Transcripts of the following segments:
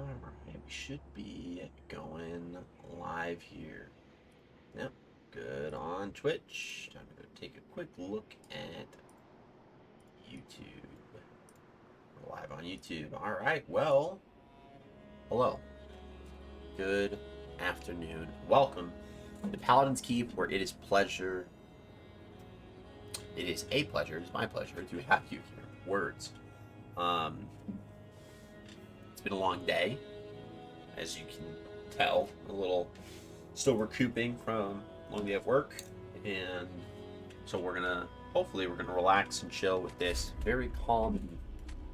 Alright, we should be going live here. Yep, good on Twitch. Time to go take a quick look at YouTube. We're live on YouTube. Alright, well, hello. Good afternoon. Welcome to Paladin's Keep, where it is a pleasure, it is my pleasure to have you here. Words. It's been a long day, as you can tell. A little still recouping from a long day of work, and so hopefully we're gonna relax and chill with this very calm and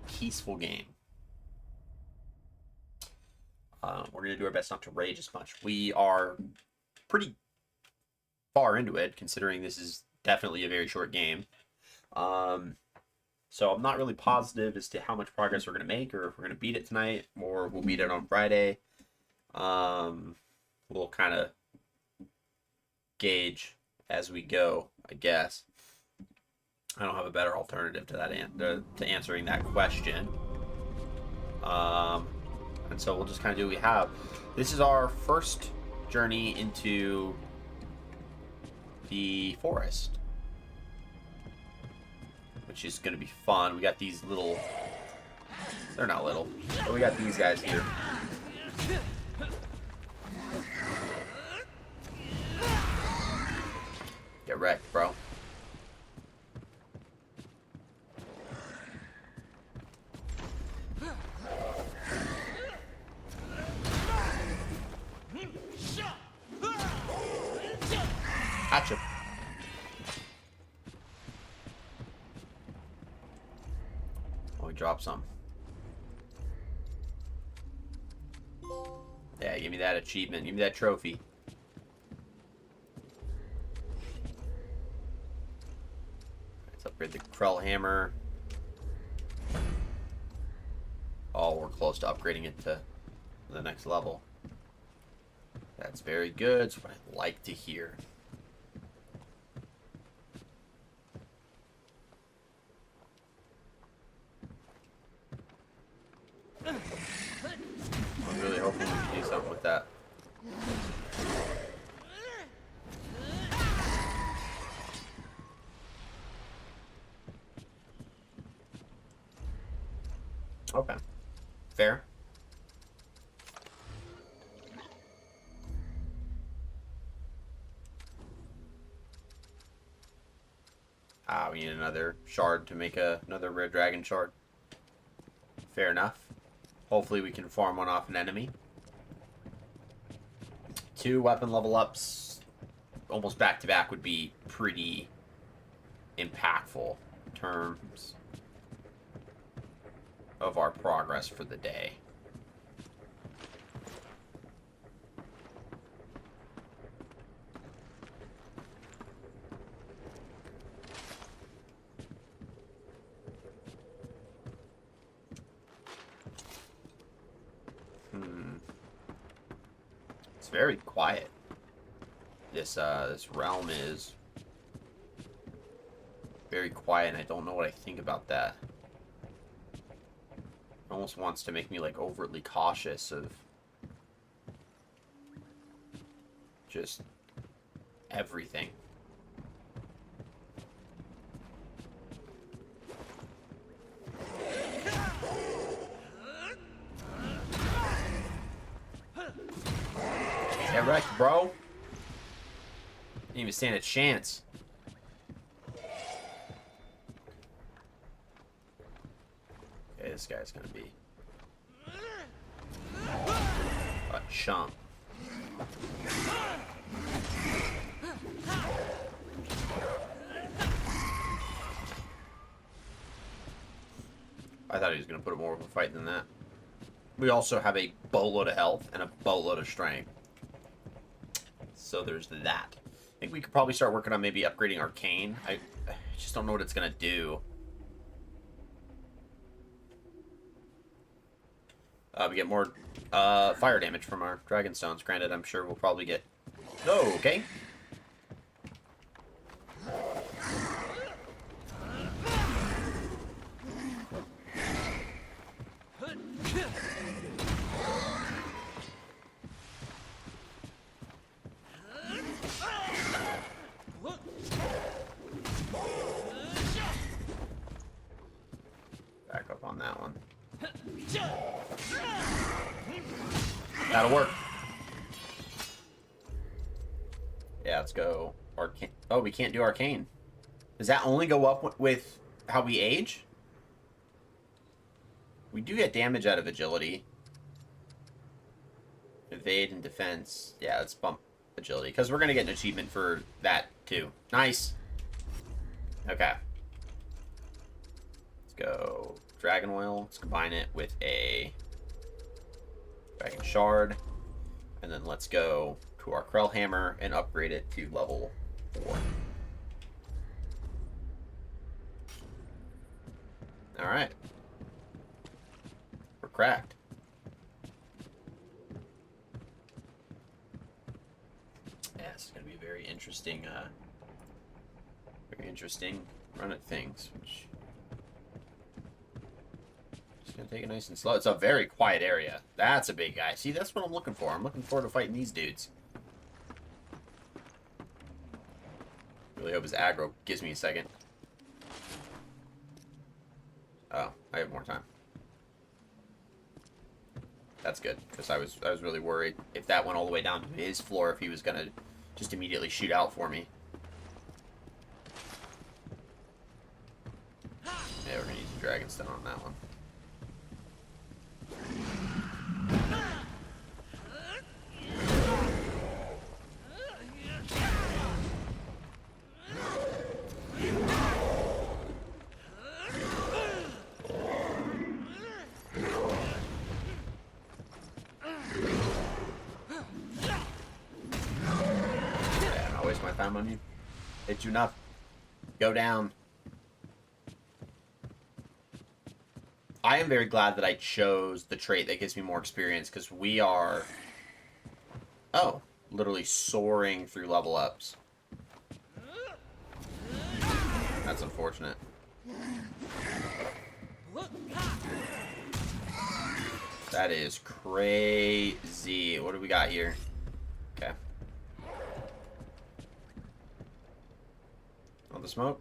peaceful game. We're gonna do our best not to rage as much. We are pretty far into it, considering this is definitely a very short game. So I'm not really positive as to how much progress we're going to make, or if we're going to beat it tonight, or we'll beat it on Friday. We'll kind of gauge as we go, I guess. I don't have a better alternative to that to answering that question. And so we'll just kind of do what we have. This is our first journey into the forest, which is going to be fun. We got these little... They're not little. But we got these guys here. Get wrecked, bro. Gotcha. Drop some. Yeah, give me that achievement. Give me that trophy. Let's upgrade the Krell hammer. Oh, we're close to upgrading it to the next level. That's very good. That's what I like to hear. I'm really hoping we can do something with that. Okay. Fair. We need another shard to make another rare dragon shard. Fair enough. Hopefully we can farm one off an enemy. 2 weapon level ups almost back to back would be pretty impactful in terms of our progress for the day. It's very quiet. This realm is very quiet, and I don't know what I think about that. It almost wants to make me like overtly cautious of just everything. Get wrecked, bro. Didn't even stand a chance. Okay, this guy's gonna be a chump. I thought he was gonna put up more of a fight than that. We also have a boatload of health and a boatload of strength. So there's that. I think we could probably start working on maybe upgrading Arcane. I just don't know what it's gonna do. We get more fire damage from our Dragon Stones. Granted, I'm sure we'll probably get... Oh, okay. that one. That'll work. Yeah, let's go. Arcane. Oh, we can't do Arcane. Does that only go up with how we age? We do get damage out of Agility. Evade and Defense. Yeah, let's bump Agility. Because we're going to get an achievement for that, too. Nice. Okay. Let's go Dragon Oil. Let's combine it with a Dragon Shard. And then let's go to our Krell Hammer and upgrade it to level 4. Alright. We're cracked. Yeah, it's going to be a very interesting run at things, which just going to take it nice and slow. It's a very quiet area. That's a big guy. See, that's what I'm looking for. I'm looking forward to fighting these dudes. Really hope his aggro gives me a second. Oh, I have more time. That's good, because I was really worried if that went all the way down to his floor, if he was gonna just immediately shoot out for me. Yeah, we're gonna use the Dragonstone on that one. On you. Hit you enough. Go down. I am very glad that I chose the trait that gives me more experience, because we are literally soaring through level ups. That's unfortunate. That is crazy. What do we got here? Okay. On the smoke.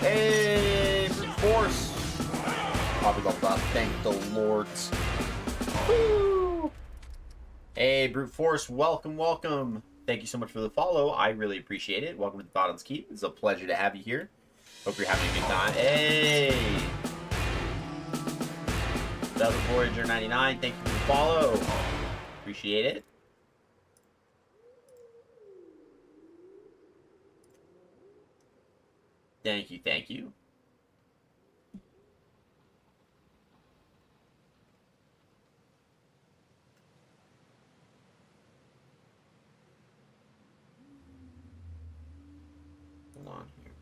Hey, brute force. Probably got that. Thank the lords. Woo! Hey, brute force, welcome, welcome. Thank you so much for the follow. I really appreciate it. Welcome to the Bottom's Keep. It's a pleasure to have you here. Hope you're having a good time. Hey! Delta Voyager 99, thank you for the follow. Appreciate it. Thank you, thank you. Hold on here.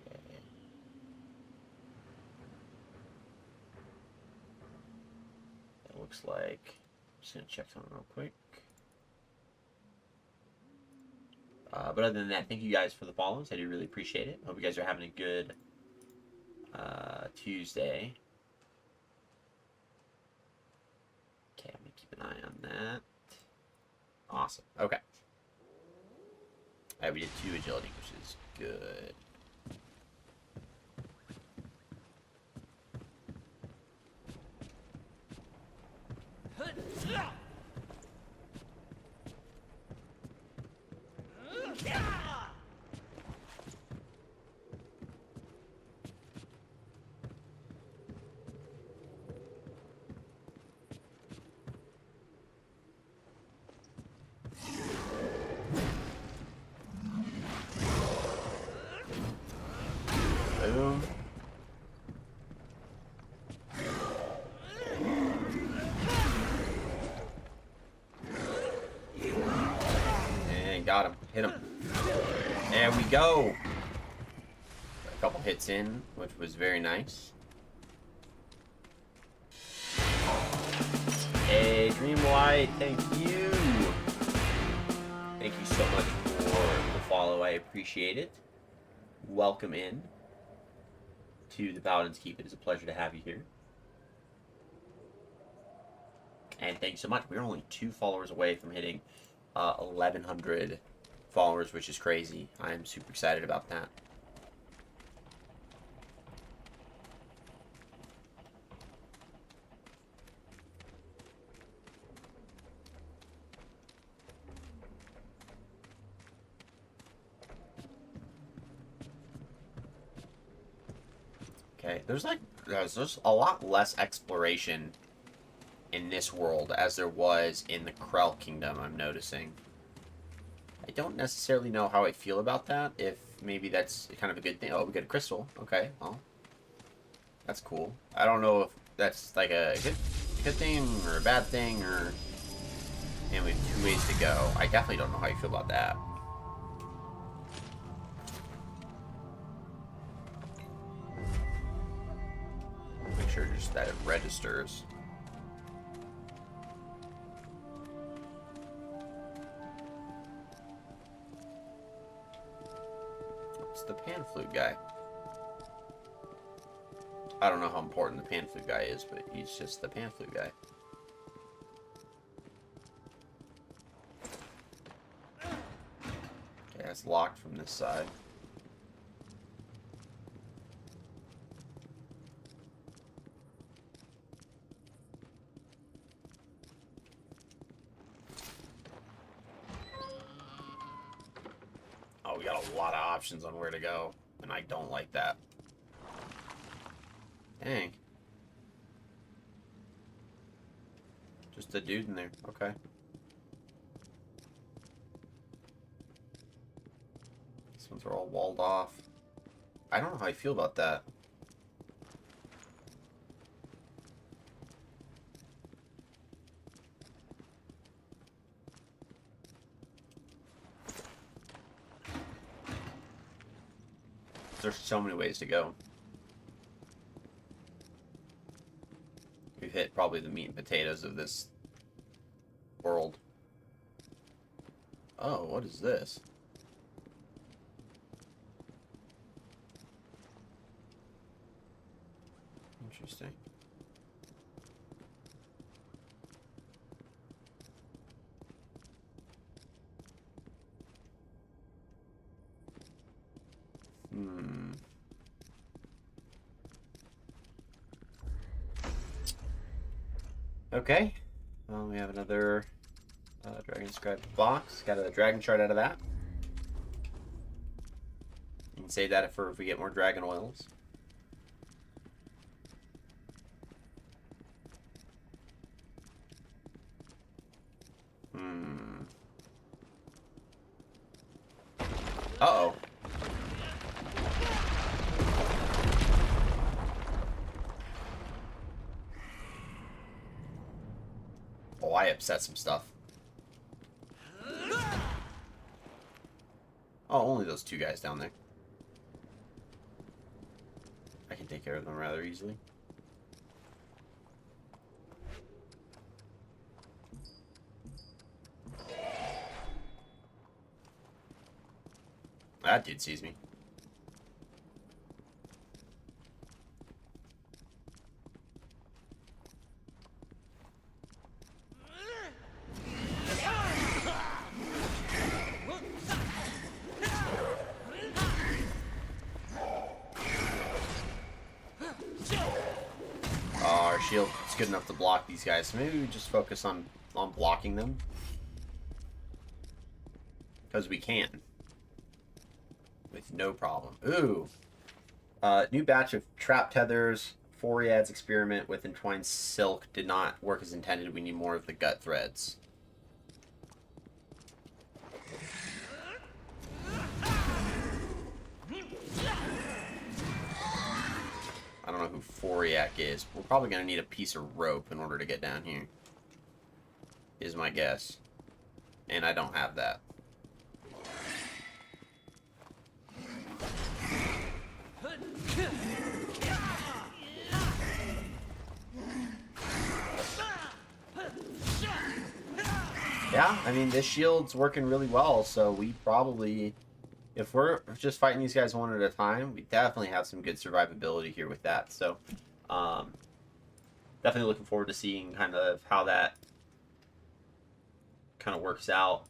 Okay. That looks like, I'm just gonna check something real quick. But other than that, thank you guys for the follows. I do really appreciate it. Hope you guys are having a good Tuesday. Okay, I'm gonna keep an eye on that. Awesome. Okay. Alright, we did 2 agility, which is good. Boom. And got him. Hit him. There we go. A couple hits in, which was very nice. Hey. birthday, Dreamlight. Thank you. Thank you so much for the follow. I appreciate it. Welcome in to the Paladin's Keep. It is a pleasure to have you here. And thank you so much. We're only 2 followers away from hitting 1,100 followers, which is crazy. I am super excited about that. Okay, there's a lot less exploration in this world as there was in the Krell Kingdom, I'm noticing. I don't necessarily know how I feel about that, if maybe that's kind of a good thing. Oh, we got a crystal. Okay, well, that's cool. I don't know if that's like a good thing or a bad thing, or... And we have 2 ways to go. I definitely don't know how you feel about that. Make sure just that it registers. It's the pan flute guy. I don't know how important the pan flute guy is, but he's just the pan flute guy. Okay, that's locked from this side. Oh, we got a lot of options on where to go, and I don't like that. Dang. Just a dude in there. Okay. These ones are all walled off. I don't know how I feel about that. There's so many ways to go. We've hit probably the meat and potatoes of this world. Oh, what is this? Interesting. Okay. Well, we have another dragon scribe box. Got a dragon shard out of that. You can save that for if we get more dragon oils. Uh-oh. Oh, I upset some stuff. Oh, only those 2 guys down there. I can take care of them rather easily. That dude sees me. Our shield is good enough to block these guys, so maybe we just focus on blocking them. Because we can. With no problem. Ooh. New batch of trap tethers. Foriad's experiment with entwined silk did not work as intended. We need more of the gut threads. I don't know who Foriak is. We're probably going to need a piece of rope in order to get down here. Is my guess. And I don't have that. Yeah, I mean, this shield's working really well, so we probably, if we're just fighting these guys one at a time, we definitely have some good survivability here with that. So, um, definitely looking forward to seeing kind of how that kind of works out.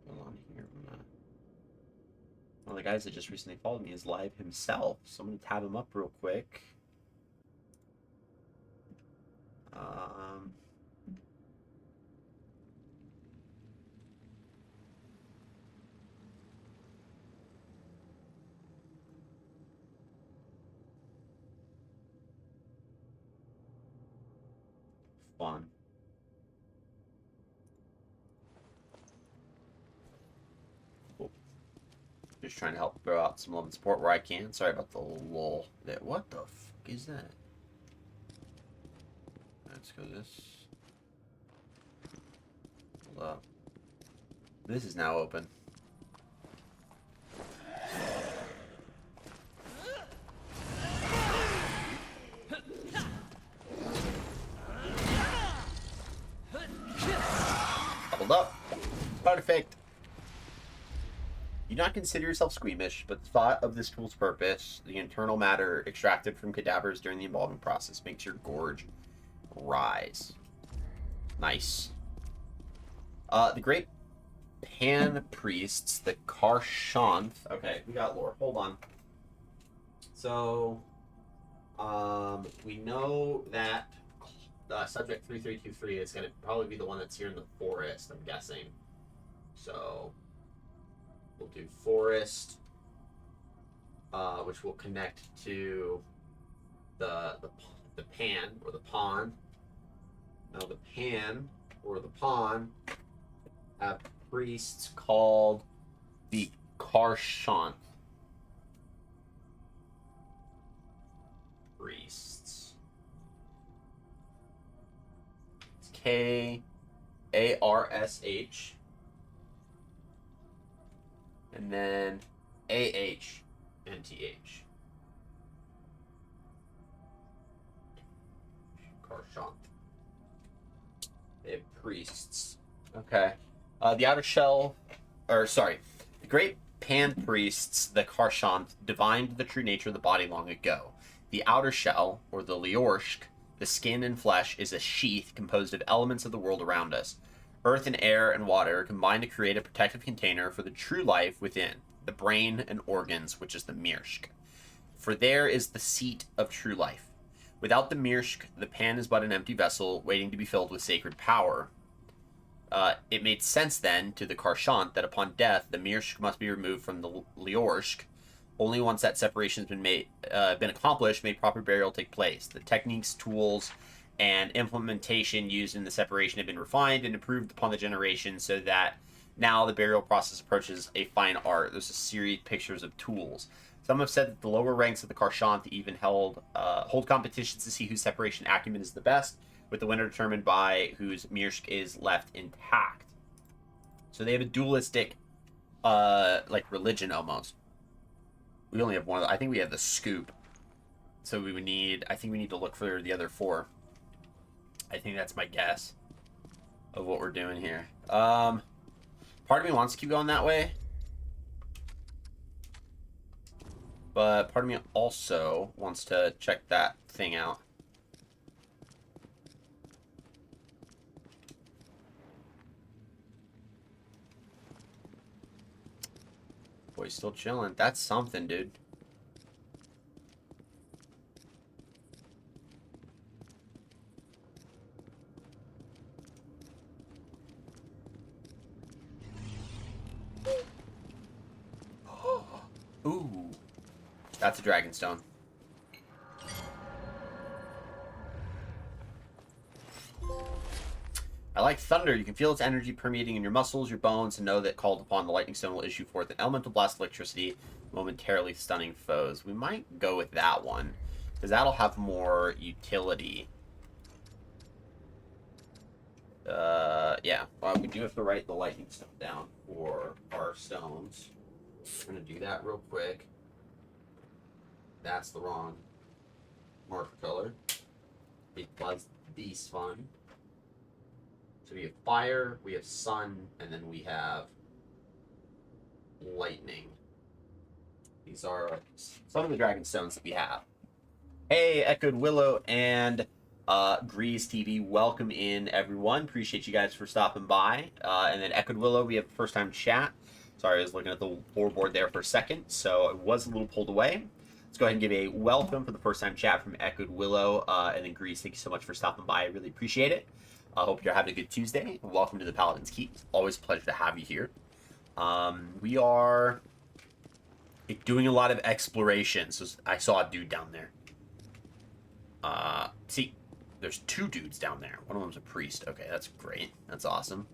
Hold on here. One of the guys that just recently followed me is live himself, so I'm gonna tab him up real quick. Um, fun. Cool. Just trying to help throw out some love and support where I can. Sorry about the lull. What the fuck is that? Let's go this. Hold up. This is now open. Hold up. Perfect. You do not consider yourself squeamish, but the thought of this tool's purpose, the internal matter extracted from cadavers during the embalming process, makes your gorge rise. Nice. The great Pan priests, the Karshanth. Okay, we got lore. Hold on. So, we know that subject 3323 is going to probably be the one that's here in the forest, I'm guessing. So, we'll do forest, which will connect to the pan or the pond. Now, the pan or the pond have priests called the Karshanth. Priests. It's Karsh. And then AHNTH. Karshanth. They have priests. Okay. The outer shell, the great Pan priests, the Karshanth, divined the true nature of the body long ago. The outer shell, or the Liorshk, the skin and flesh, is a sheath composed of elements of the world around us. Earth and air and water combine to create a protective container for the true life within, the brain and organs, which is the Mirshk. For there is the seat of true life. Without the Mirshk, the pan is but an empty vessel waiting to be filled with sacred power. It made sense then to the Karshanth that upon death, the Mirshk must be removed from the Liorshk. Only once that separation has been accomplished may proper burial take place. The techniques, tools, and implementation used in the separation have been refined and improved upon the generation so that now the burial process approaches a fine art. There's a series of pictures of tools. Some have said that the lower ranks of the Karshanth even hold competitions to see whose separation acumen is the best, with the winner determined by whose Mirshk is left intact. So they have a dualistic, religion almost. We only have one. I think we have the scoop. So we would need. I think we need to look for the other four. I think that's my guess of what we're doing here. Part of me wants to keep going that way, but part of me also wants to check that thing out. Boy, still chilling. That's something, dude. Ooh. That's a Dragonstone. I like thunder. You can feel its energy permeating in your muscles, your bones, and know that called upon, the lightning stone will issue forth an elemental blast of electricity, momentarily stunning foes. We might go with that one. because that'll have more utility. Yeah, well, we do have to write the lightning stone down for our stones. We're going to do that real quick. That's the wrong marker color. Because these fun. So we have fire, we have sun, and then we have lightning. These are some of the dragon stones that we have. Hey, Echoed Willow and Grease TV, welcome in, everyone. Appreciate you guys for stopping by. And then Echoed Willow, we have first time chat. Sorry, I was looking at the board there for a second, so it was a little pulled away. Let's go ahead and give a welcome for the first time chat from Echoed Willow. And then Grease, thank you so much for stopping by. I really appreciate it. I hope you're having a good Tuesday. Welcome to the Paladin's Keep. Always a pleasure to have you here. We are doing a lot of exploration. So I saw a dude down there. See, there's two dudes down there. One of them's a priest. Okay, that's great. That's awesome.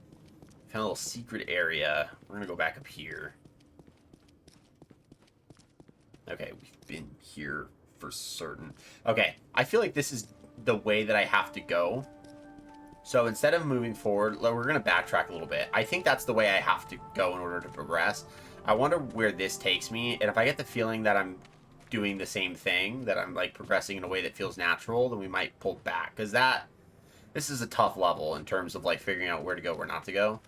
Found a little secret area. We're gonna go back up here. Okay, we've been here for certain. Okay, I feel like this is the way that I have to go. So instead of moving forward, we're going to backtrack a little bit. I think that's the way I have to go in order to progress. I wonder where this takes me. And if I get the feeling that I'm doing the same thing, that I'm like progressing in a way that feels natural, then we might pull back. Because this is a tough level in terms of like figuring out where to go, where not to go.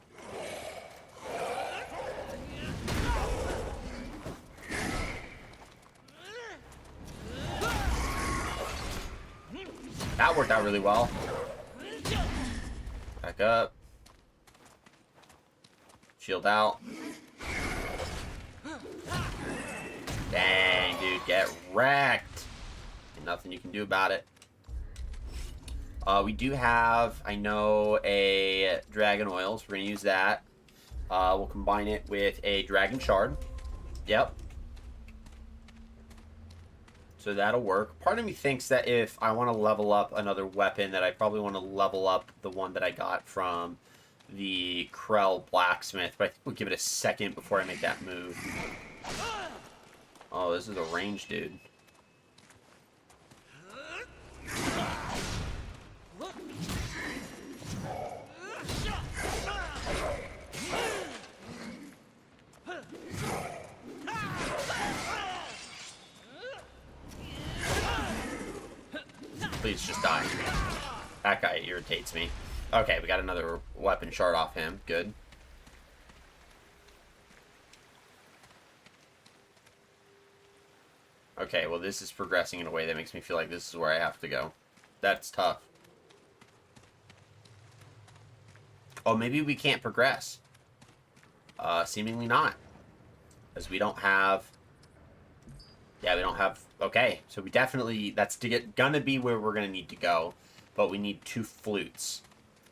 That worked out really well. Back up. Shield out. Dang, dude, get wrecked. Nothing you can do about it. We do have, I know, a dragon oil, so we're going to use that. We'll combine it with a dragon shard. Yep. So that'll work. Part of me thinks that if I want to level up another weapon, that I probably want to level up the one that I got from the Krell blacksmith. But I think we'll give it a second before I make that move. Oh, this is a range dude. Please just die. That guy irritates me. Okay, we got another weapon shard off him. Good. Okay, well this is progressing in a way that makes me feel like this is where I have to go. That's tough. Oh, maybe we can't progress. Seemingly not. Because we don't have... Yeah, we don't have... Okay, so we definitely... That's gonna be where we're gonna need to go. But we need 2 flutes.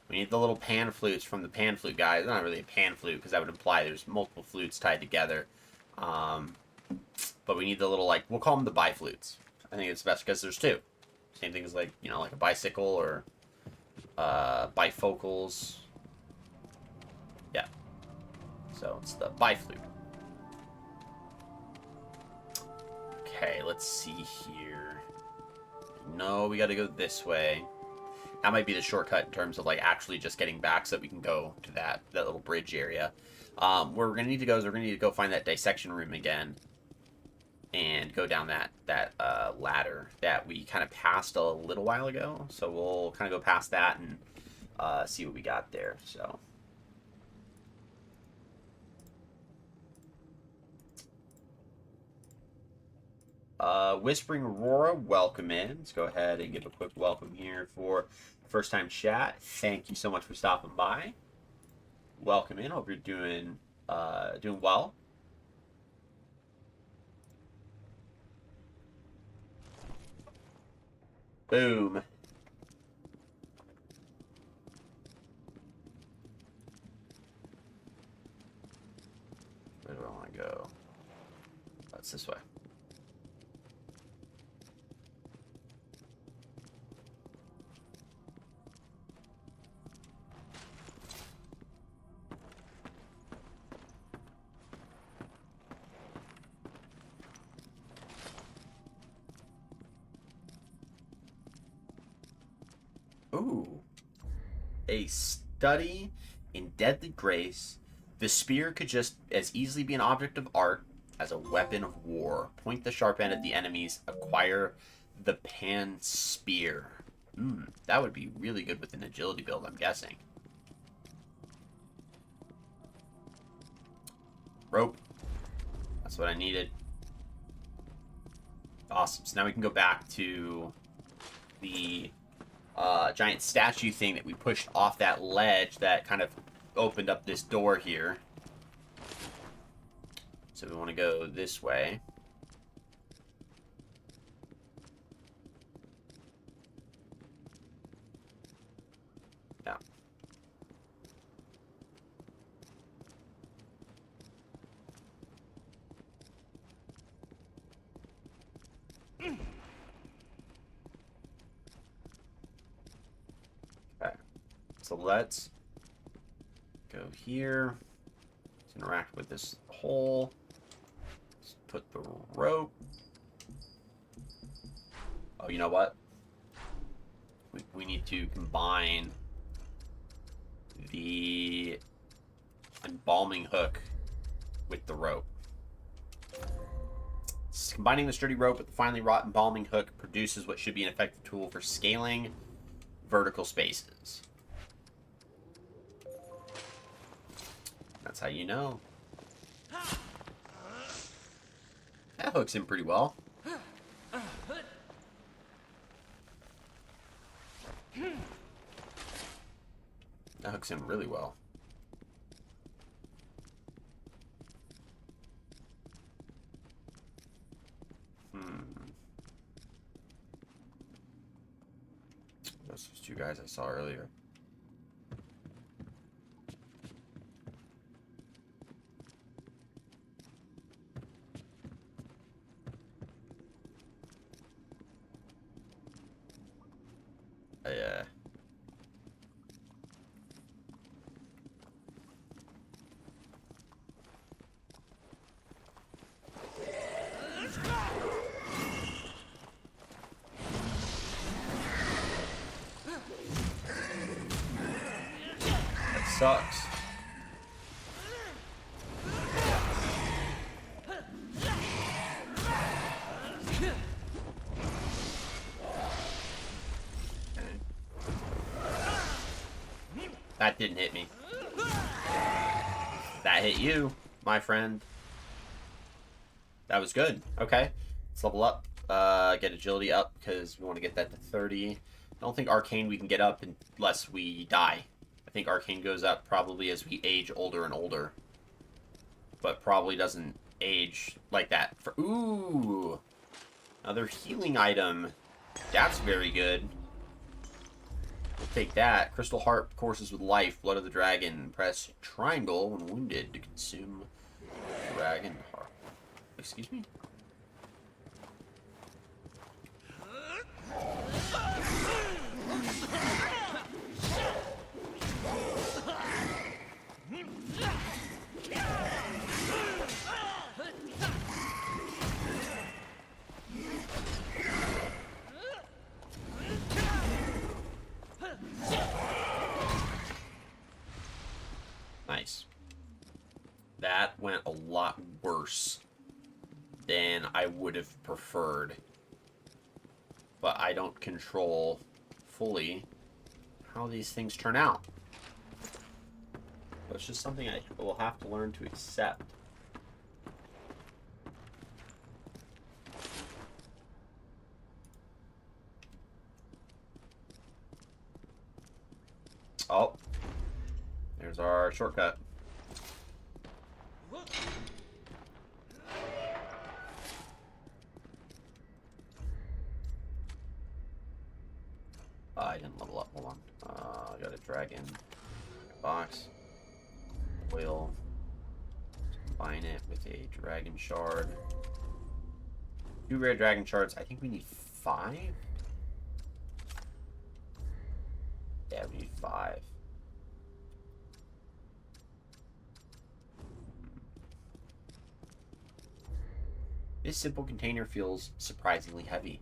We need the little pan flutes from the pan flute guy. It's not really a pan flute, because that would imply there's multiple flutes tied together. But we need the little, like... We'll call them the biflutes. I think it's best, because there's 2. Same thing as, like, you know, like a bicycle or... bifocals. Yeah. So, it's the biflute. Okay, let's see here. No, we gotta go this way. That might be the shortcut in terms of like actually just getting back so that we can go to that little bridge area. Where we're gonna need to go is we're gonna need to go find that dissection room again. And go down that ladder that we kind of passed a little while ago. So we'll kind of go past that and see what we got there. So... Whispering Aurora, welcome in. Let's go ahead and give a quick welcome here for first time chat. Thank you so much for stopping by. Welcome in. Hope you're doing well. Boom. Where do I want to go? That's this way. Ooh. A study in deadly grace. The spear could just as easily be an object of art as a weapon of war. Point the sharp end at the enemies. Acquire the pan spear. That would be really good with an agility build, I'm guessing. Rope. That's what I needed. Awesome. So now we can go back to the giant statue thing that we pushed off that ledge that kind of opened up this door here. So we want to go this way. Yeah. Okay. So let's go here. Let's interact with this hole. Let's put the rope. Oh, you know what? We need to combine the embalming hook with the rope. Combining the sturdy rope with the finely wrought embalming hook produces what should be an effective tool for scaling vertical spaces. That's how you know. That hooks in pretty well. That hooks in really well. Those two guys I saw earlier. Yeah. That sucks. That didn't hit me. That hit you, my friend. That was good. Okay. Let's level up. Get agility up because we want to get that to 30. I don't think arcane we can get up unless we die. I think arcane goes up probably as we age older and older. But probably doesn't age like that. Ooh! Another healing item. That's very good. We'll take that. Crystal Heart courses with life. Blood of the Dragon. Press triangle when wounded to consume Dragon Heart. Excuse me? Nice. That went a lot worse than I would have preferred. But I don't control fully how these things turn out. But it's just something I will have to learn to accept. Oh. There's our shortcut. I didn't level up. Hold on. I got a dragon box. Oil. Combine it with a dragon shard. 2 rare dragon shards. I think we need 5. Yeah, we need 5. This simple container feels surprisingly heavy.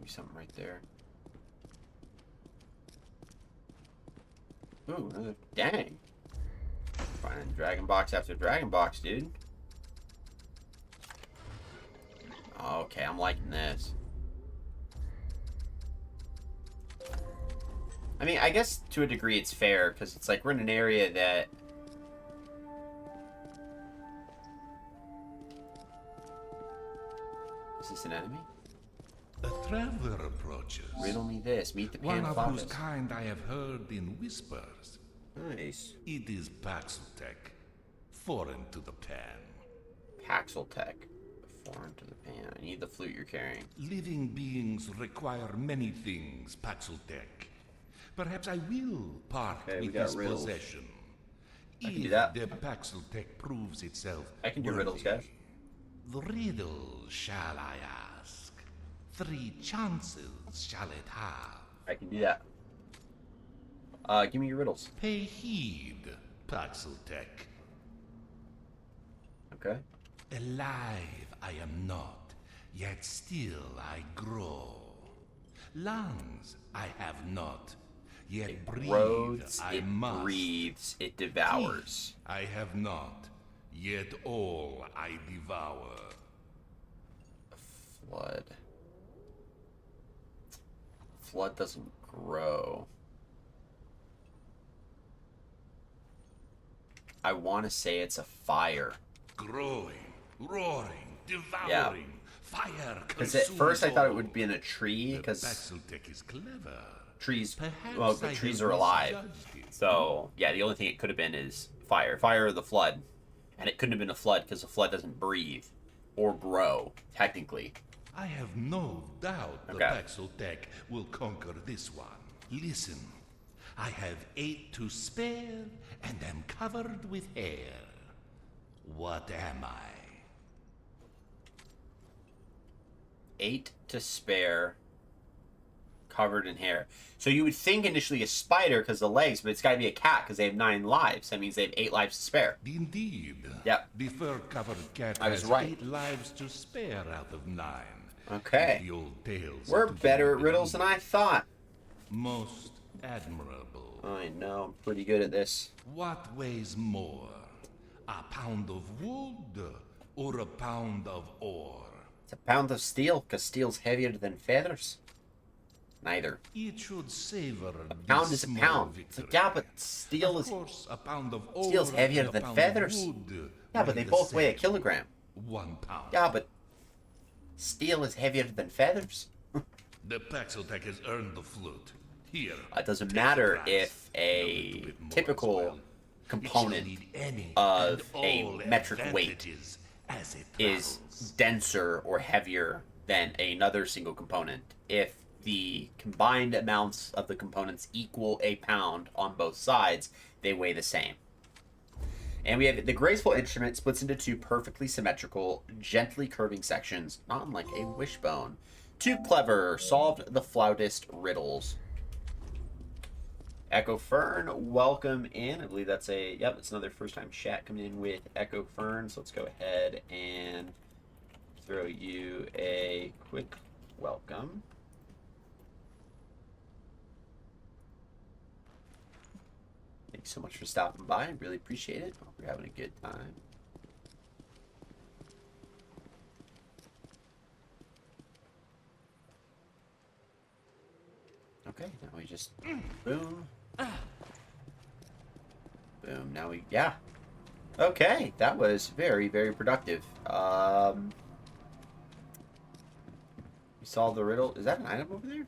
Maybe something right there. Ooh, another, dang. Finding dragon box after dragon box, dude. Okay, I'm liking this. I mean, I guess to a degree it's fair, because it's like we're in an area that... Is this an enemy? A traveler approaches. Riddle me this. Meet the One of whose Panflautas. kind I have heard in whispers. Nice. It is Paxeltech, foreign to the pan. Paxeltech. Foreign to the pan. I need the flute you're carrying. Living beings require many things, Paxeltech. Perhaps I will part Okay, we with got this riddles. possession. I can do If that. the Paxeltech proves itself I can do worthy. riddles, guys. The riddle, shall I ask? 3 chances shall it have? I can do that. Give me your riddles. Pay heed, Paxeltech. Okay. Alive I am not, yet still I grow. Lungs I have not, yet It breathe grows, I it must. breathes, it devours. Teeth I have not, yet all I devour. Flood. Flood doesn't grow. I want to say it's a fire. Growing, roaring, devouring, fire Because at first I thought it would be in a tree, because Paxeltech is clever. trees, Perhaps well, the I trees have are alive. misjudged it. So, yeah, the only thing it could have been is fire. Fire or the flood. And it couldn't have been a flood because the flood doesn't breathe or grow, technically. I have no doubt the Okay. Paxeltech will conquer this one. Listen, I have 8 to spare and am covered with hair. What am I? 8 to spare, covered in hair. So you would think initially a spider because the legs, but it's got to be a cat because they have 9 lives. That means they have 8 lives to spare. Indeed. Yep. The fur-covered cat I was has right. 8 lives to spare out of 9. Okay. If the old tales We're are to be better at riddles than believed. I thought. Most admirable. I know, I'm pretty good at this. What weighs more? A pound of wood or a pound of ore? It's a pound of steel because steel's heavier than feathers. Neither. It should savor A pound is a pound. It's like, yeah, but steel Of is... course, a pound of ore Steel's heavier and a than pound feathers. of wood Yeah, but weigh they the both weigh a same. kilogram. 1 pound. Yeah, but steel is heavier than feathers. The Paxeltech has earned the flute. Here. It doesn't take matter the prize. if a You'll do it more as typical well. It shall component need any of and a all metric weight advantages as it is travels. denser or heavier than another single component if the combined amounts of the components equal a pound on both sides, they weigh the same. And we have the graceful instrument splits into 2 perfectly symmetrical, gently curving sections, not unlike a wishbone. Too clever, solved the flautist riddles. Echo Fern, welcome in. I believe that's a, yep, it's another first time chat coming in with Echo Fern. So let's go ahead and throw you a quick welcome. Thanks so much for stopping by. I really appreciate it. Hope you're having a good time. Okay, now we just boom. Boom. Now we, yeah. Okay, that was very, very productive. We solved the riddle. Is that an item over there?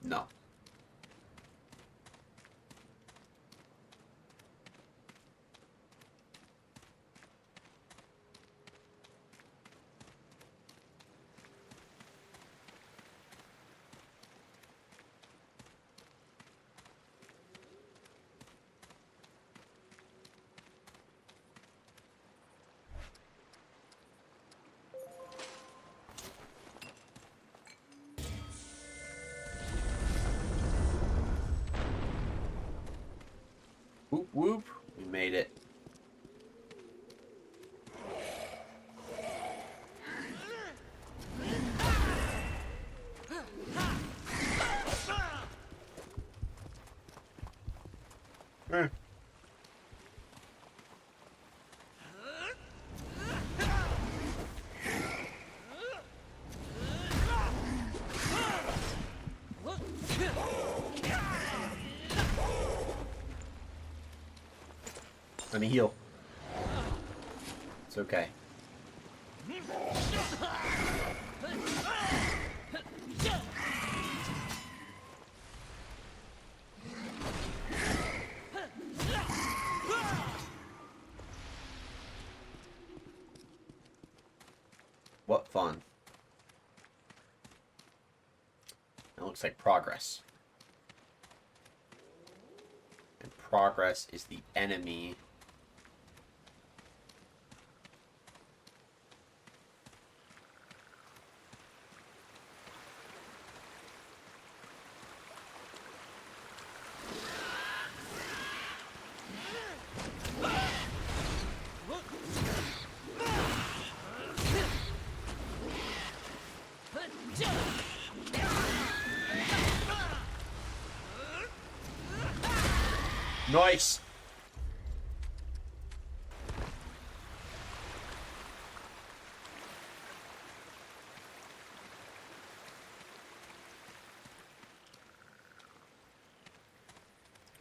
No. Let me heal. It's okay. What fun. That looks like progress. And progress is the enemy. Nice!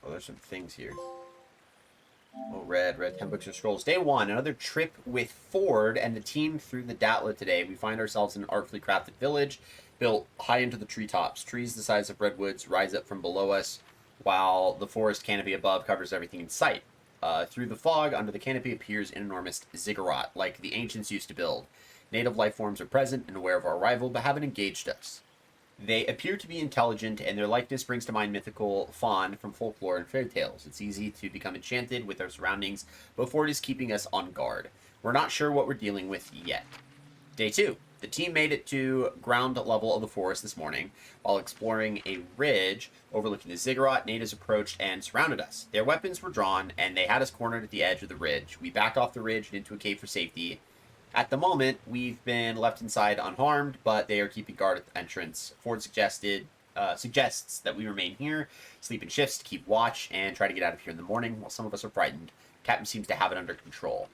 Oh, there's some things here. Oh, red 10 books of scrolls. Day 1, another trip with Ford and the team through the Datla today. We find ourselves in an artfully crafted village built high into the treetops. Trees the size of redwoods rise up from below us, while the forest canopy above covers everything in sight. Through the fog, under the canopy appears an enormous ziggurat, like the ancients used to build. Native life forms are present and aware of our arrival, but haven't engaged us. They appear to be intelligent, and their likeness brings to mind mythical fawn from folklore and fairy tales. It's easy to become enchanted with our surroundings, but Ford is keeping us on guard. We're not sure what we're dealing with yet. Day 2. The team made it to ground level of the forest this morning. While exploring a ridge overlooking the ziggurat, natives approached and surrounded us. Their weapons were drawn, and they had us cornered at the edge of the ridge. We backed off the ridge and into a cave for safety. At the moment, we've been left inside unharmed, but they are keeping guard at the entrance. Ford suggests that we remain here, sleep in shifts to keep watch, and try to get out of here in the morning, while some of us are frightened. Captain seems to have it under control.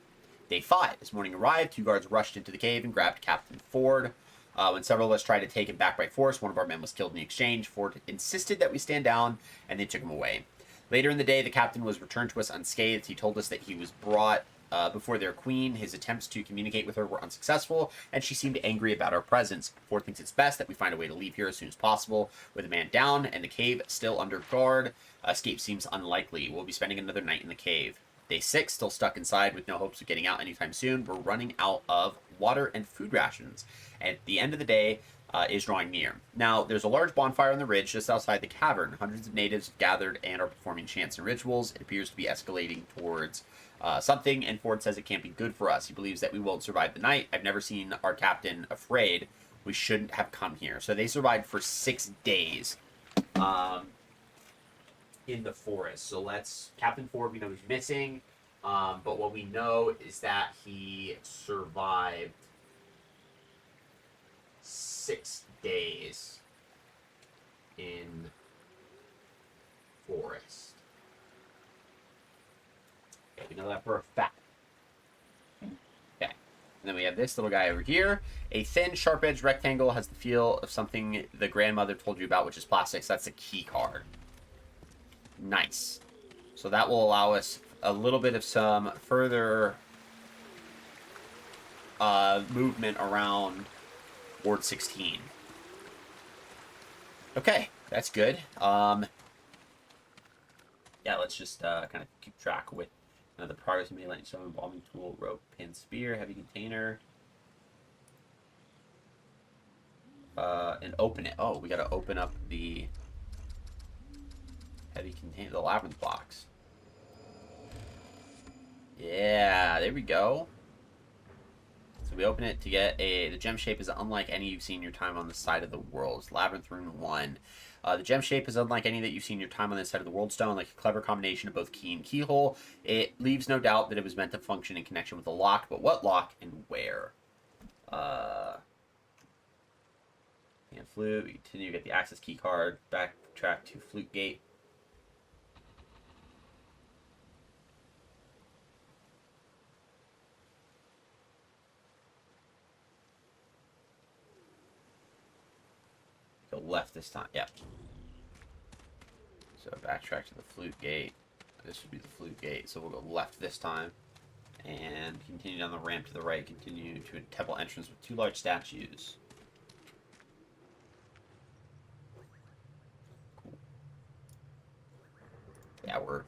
Day 5. This morning arrived, 2 guards rushed into the cave and grabbed Captain Ford. When several of us tried to take him back by force, one of our men was killed in the exchange. Ford insisted that we stand down, and they took him away. Later in the day, the captain was returned to us unscathed. He told us that he was brought before their queen. His attempts to communicate with her were unsuccessful, and she seemed angry about our presence. Ford thinks it's best that we find a way to leave here as soon as possible. With a man down and the cave still under guard, escape seems unlikely. We'll be spending another night in the cave. Day 6, still stuck inside with no hopes of getting out anytime soon. We're running out of water and food rations. And at the end of the day is drawing near. Now, there's a large bonfire on the ridge just outside the cavern. Hundreds of natives have gathered and are performing chants and rituals. It appears to be escalating towards something, and Ford says it can't be good for us. He believes that we won't survive the night. I've never seen our captain afraid. We shouldn't have come here. So they survived for 6 days in the forest. So Captain Ford, we know he's missing, but what we know is that he survived 6 days in forest. Okay, we know that for a fact. Okay. And then we have this little guy over here. A thin, sharp-edged rectangle has the feel of something the grandmother told you about, which is plastics. That's a key card. Nice. So that will allow us a little bit of some further movement around Ward 16. Okay, that's good. Yeah, let's just kind of keep track with the progress made. Lightning stone, bombing tool, rope, pin, spear, heavy container, and open it. Oh, we got to open up the heavy container, the labyrinth box. Yeah, there we go. So we open it to get the gem shape is unlike any you've seen in your time on the side of the world. It's Labyrinth Rune 1. The gem shape is unlike any that you've seen in your time on this side of the world stone, like a clever combination of both key and keyhole. It leaves no doubt that it was meant to function in connection with a lock, but what lock and where? And flute, we continue to get the access key card, backtrack to flute gate. Go left this time. Yep. So backtrack to the flute gate. This would be the flute gate, so we'll go left this time. And continue down the ramp to the right, continue to a temple entrance with 2 large statues. Cool. Yeah, we're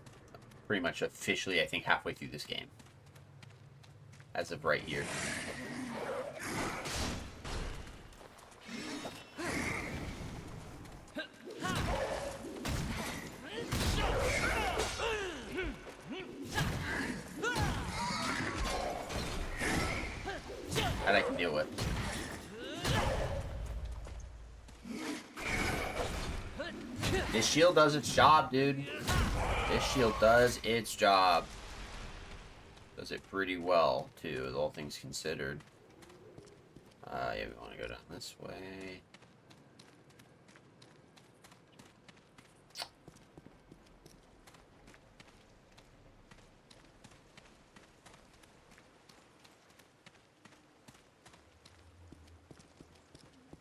pretty much officially, I think, halfway through this game. As of right here. That I can deal with. This shield does its job, dude. This shield does its job. Does it pretty well, too, with all things considered. Yeah, we want to go down this way.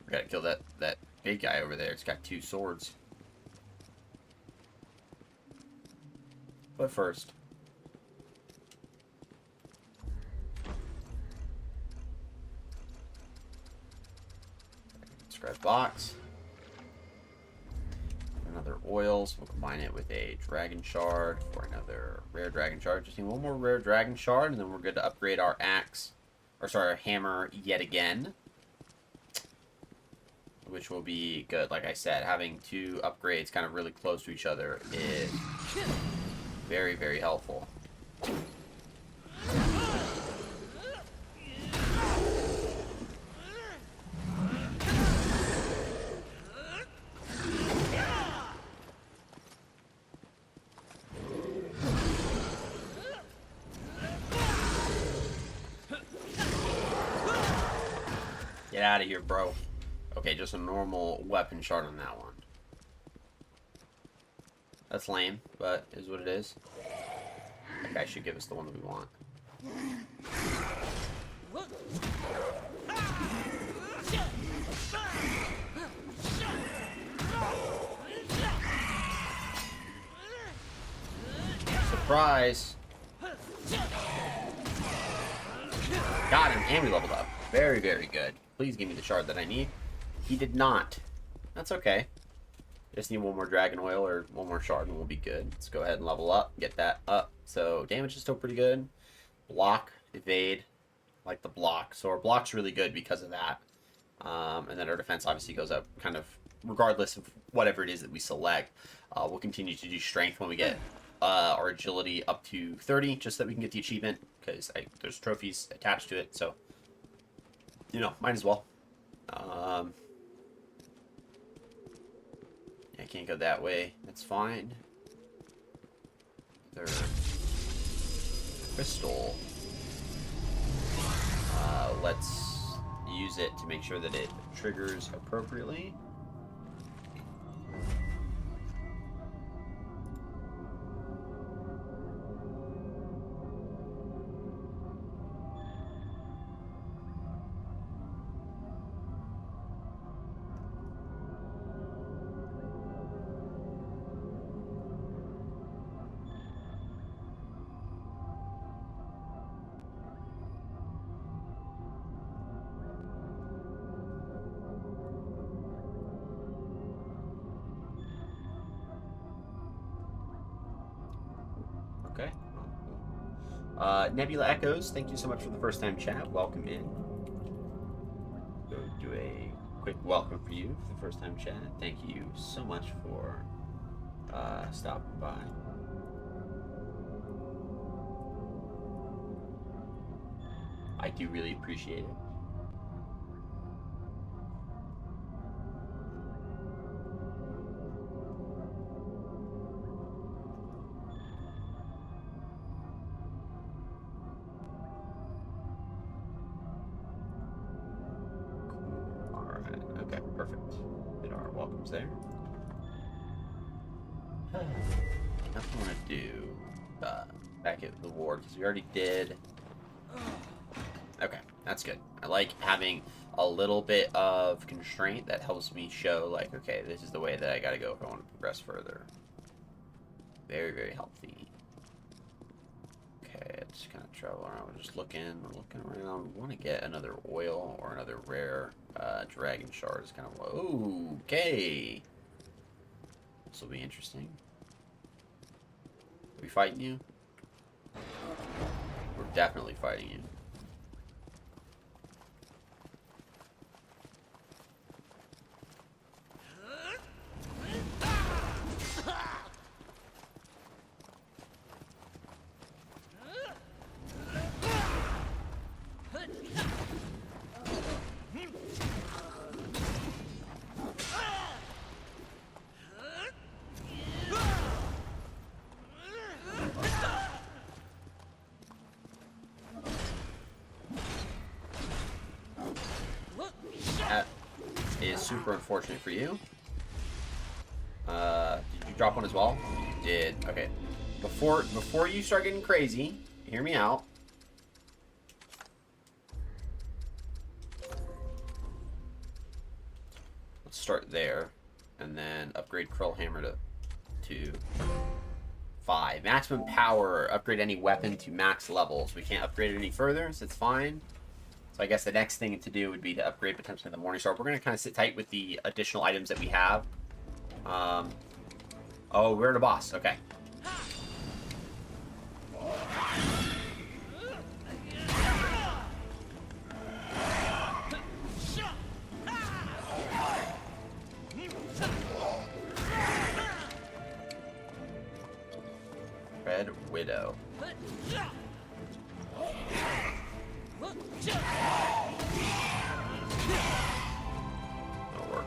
We gotta kill that big guy over there. It's got 2 swords. But first. Scratch box. Another oils. We'll combine it with a dragon shard for another rare dragon shard. Just need 1 more rare dragon shard, and then we're good to upgrade our axe. Or sorry, our hammer yet again. Which will be good. Like I said, having 2 upgrades kind of really close to each other is very, very helpful. Get out of here, bro. Okay, just a normal weapon shard on that one. That's lame, but is what it is. That guy should give us the one that we want. Surprise! Got him, and we leveled up. Very, very good. Please give me the shard that I need. He did not. That's okay. Just need 1 more dragon oil or 1 more shard and we'll be good. Let's go ahead and level up. Get that up. So damage is still pretty good. Block, evade. Like the block. So our block's really good because of that. And then our defense obviously goes up kind of regardless of whatever it is that we select. We'll continue to do strength when we get our agility up to 30 just so that we can get the achievement because there's trophies attached to it. So, you know, might as well. I can't go that way. That's fine. Their crystal. Let's use it to make sure that it triggers appropriately. Okay. Nebula Echoes, thank you so much for the first time chat. Welcome in. Go do a quick welcome for you for the first time chat. Thank you so much for stopping by. I do really appreciate it. There. Nothing I want to do back at the ward because we already did. Okay, that's good. I like having a little bit of constraint that helps me show like, okay, this is the way that I gotta go if I want to progress further. Very, very healthy. Okay, just kind of travel around. We're just looking around. We want to get another oil or another rare dragon shard. Is kind of okay. This will be interesting. Are we fighting you? We're definitely fighting you. That is super unfortunate for you. Did you drop one as well? You did. Okay. Before you start getting crazy, hear me out. Let's start there, and then upgrade Krill Hammer to 5. Maximum power. Upgrade any weapon to max levels. We can't upgrade it any further, so it's fine. So I guess the next thing to do would be to upgrade potentially the Morningstar. We're going to kind of sit tight with the additional items that we have. Oh, we're at a boss. Okay. Red Widow. That'll work.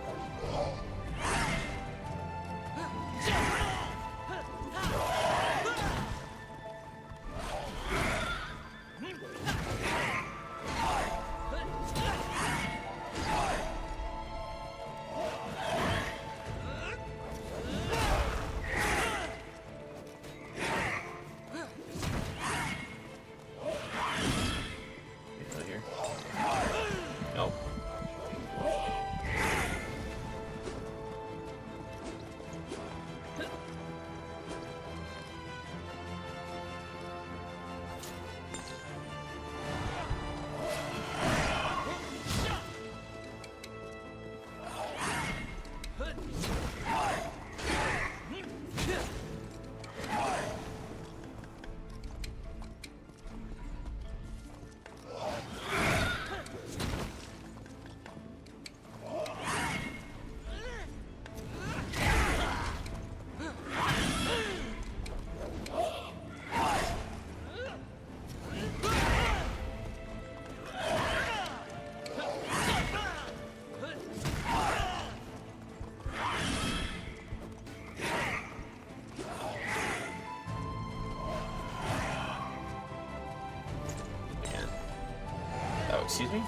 Excuse me?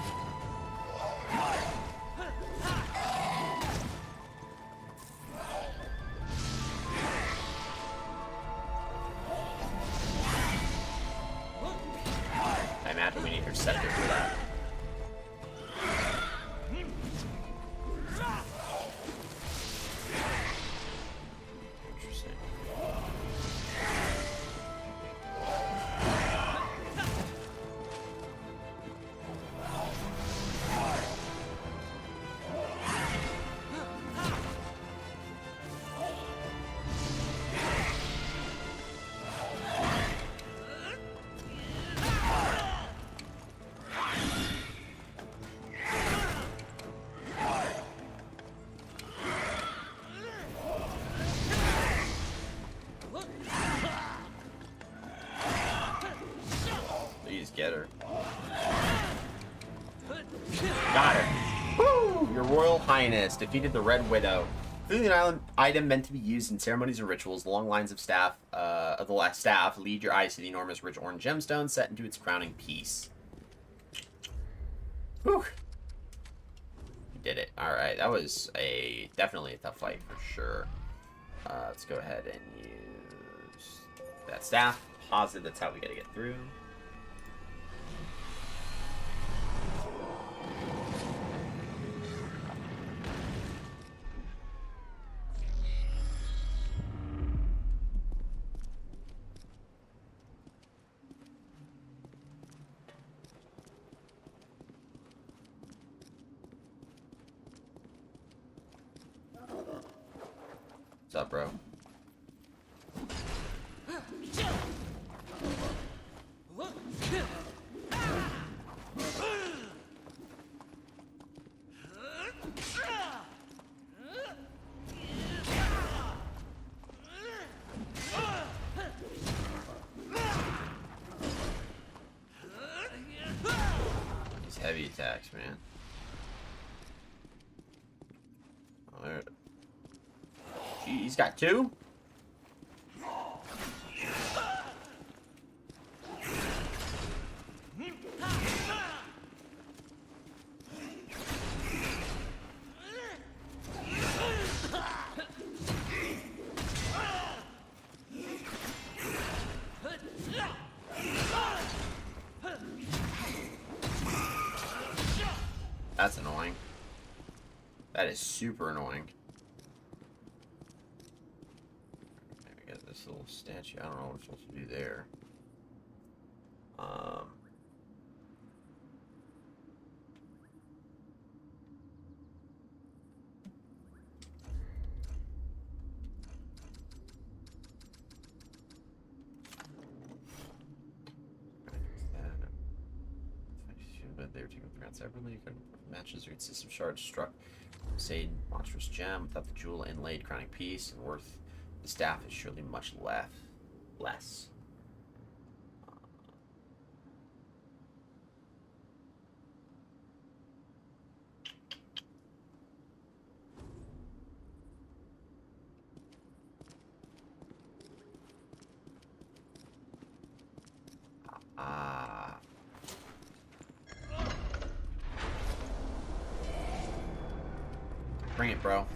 I imagine we need her scepter for that. Interesting. Please get her. Got her. Woo! Your Royal Highness defeated the Red Widow. Clearly an island item meant to be used in ceremonies or rituals. The long lines of the last staff lead your eyes to the enormous rich orange gemstone set into its crowning piece. Whew. You did it. Alright, that was definitely a tough fight for sure. Let's go ahead and use that staff. Positive that's how we gotta get through. What's up, bro? These heavy attacks, man. Oh, there. Gee, he's got two? That's annoying. That is super annoying. Maybe get this little statue. I don't know what we're supposed to do there. They were taken throughout separately. You couldn't matches read system shards struck. Say monstrous gem without the jewel inlaid crowning piece and worth the staff is surely much less. Bring it, bro.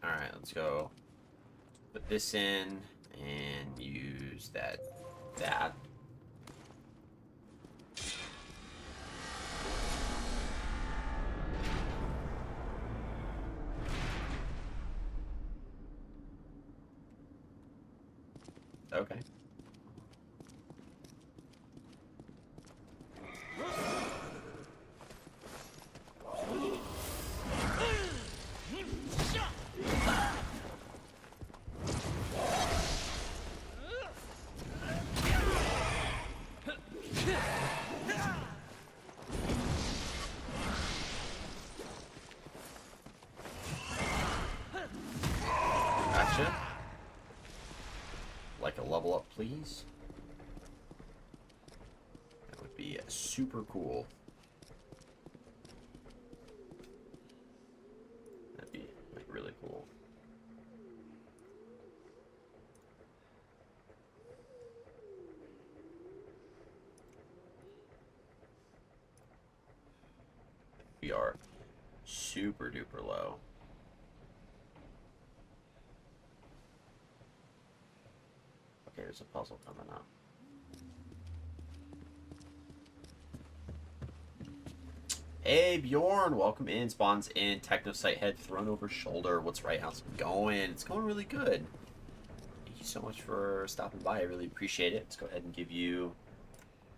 Alright, let's go. Put this in and use that. Okay. Gotcha. Like a level up, please. That would be super cool. That'd be like really cool. We are super duper low. Okay, there's a puzzle coming up. Hey Bjorn, welcome in. Spawns in. Techno site head thrown over shoulder. What's right? How's it going? It's going really good. Thank you so much for stopping by. I really appreciate it. Let's go ahead and give you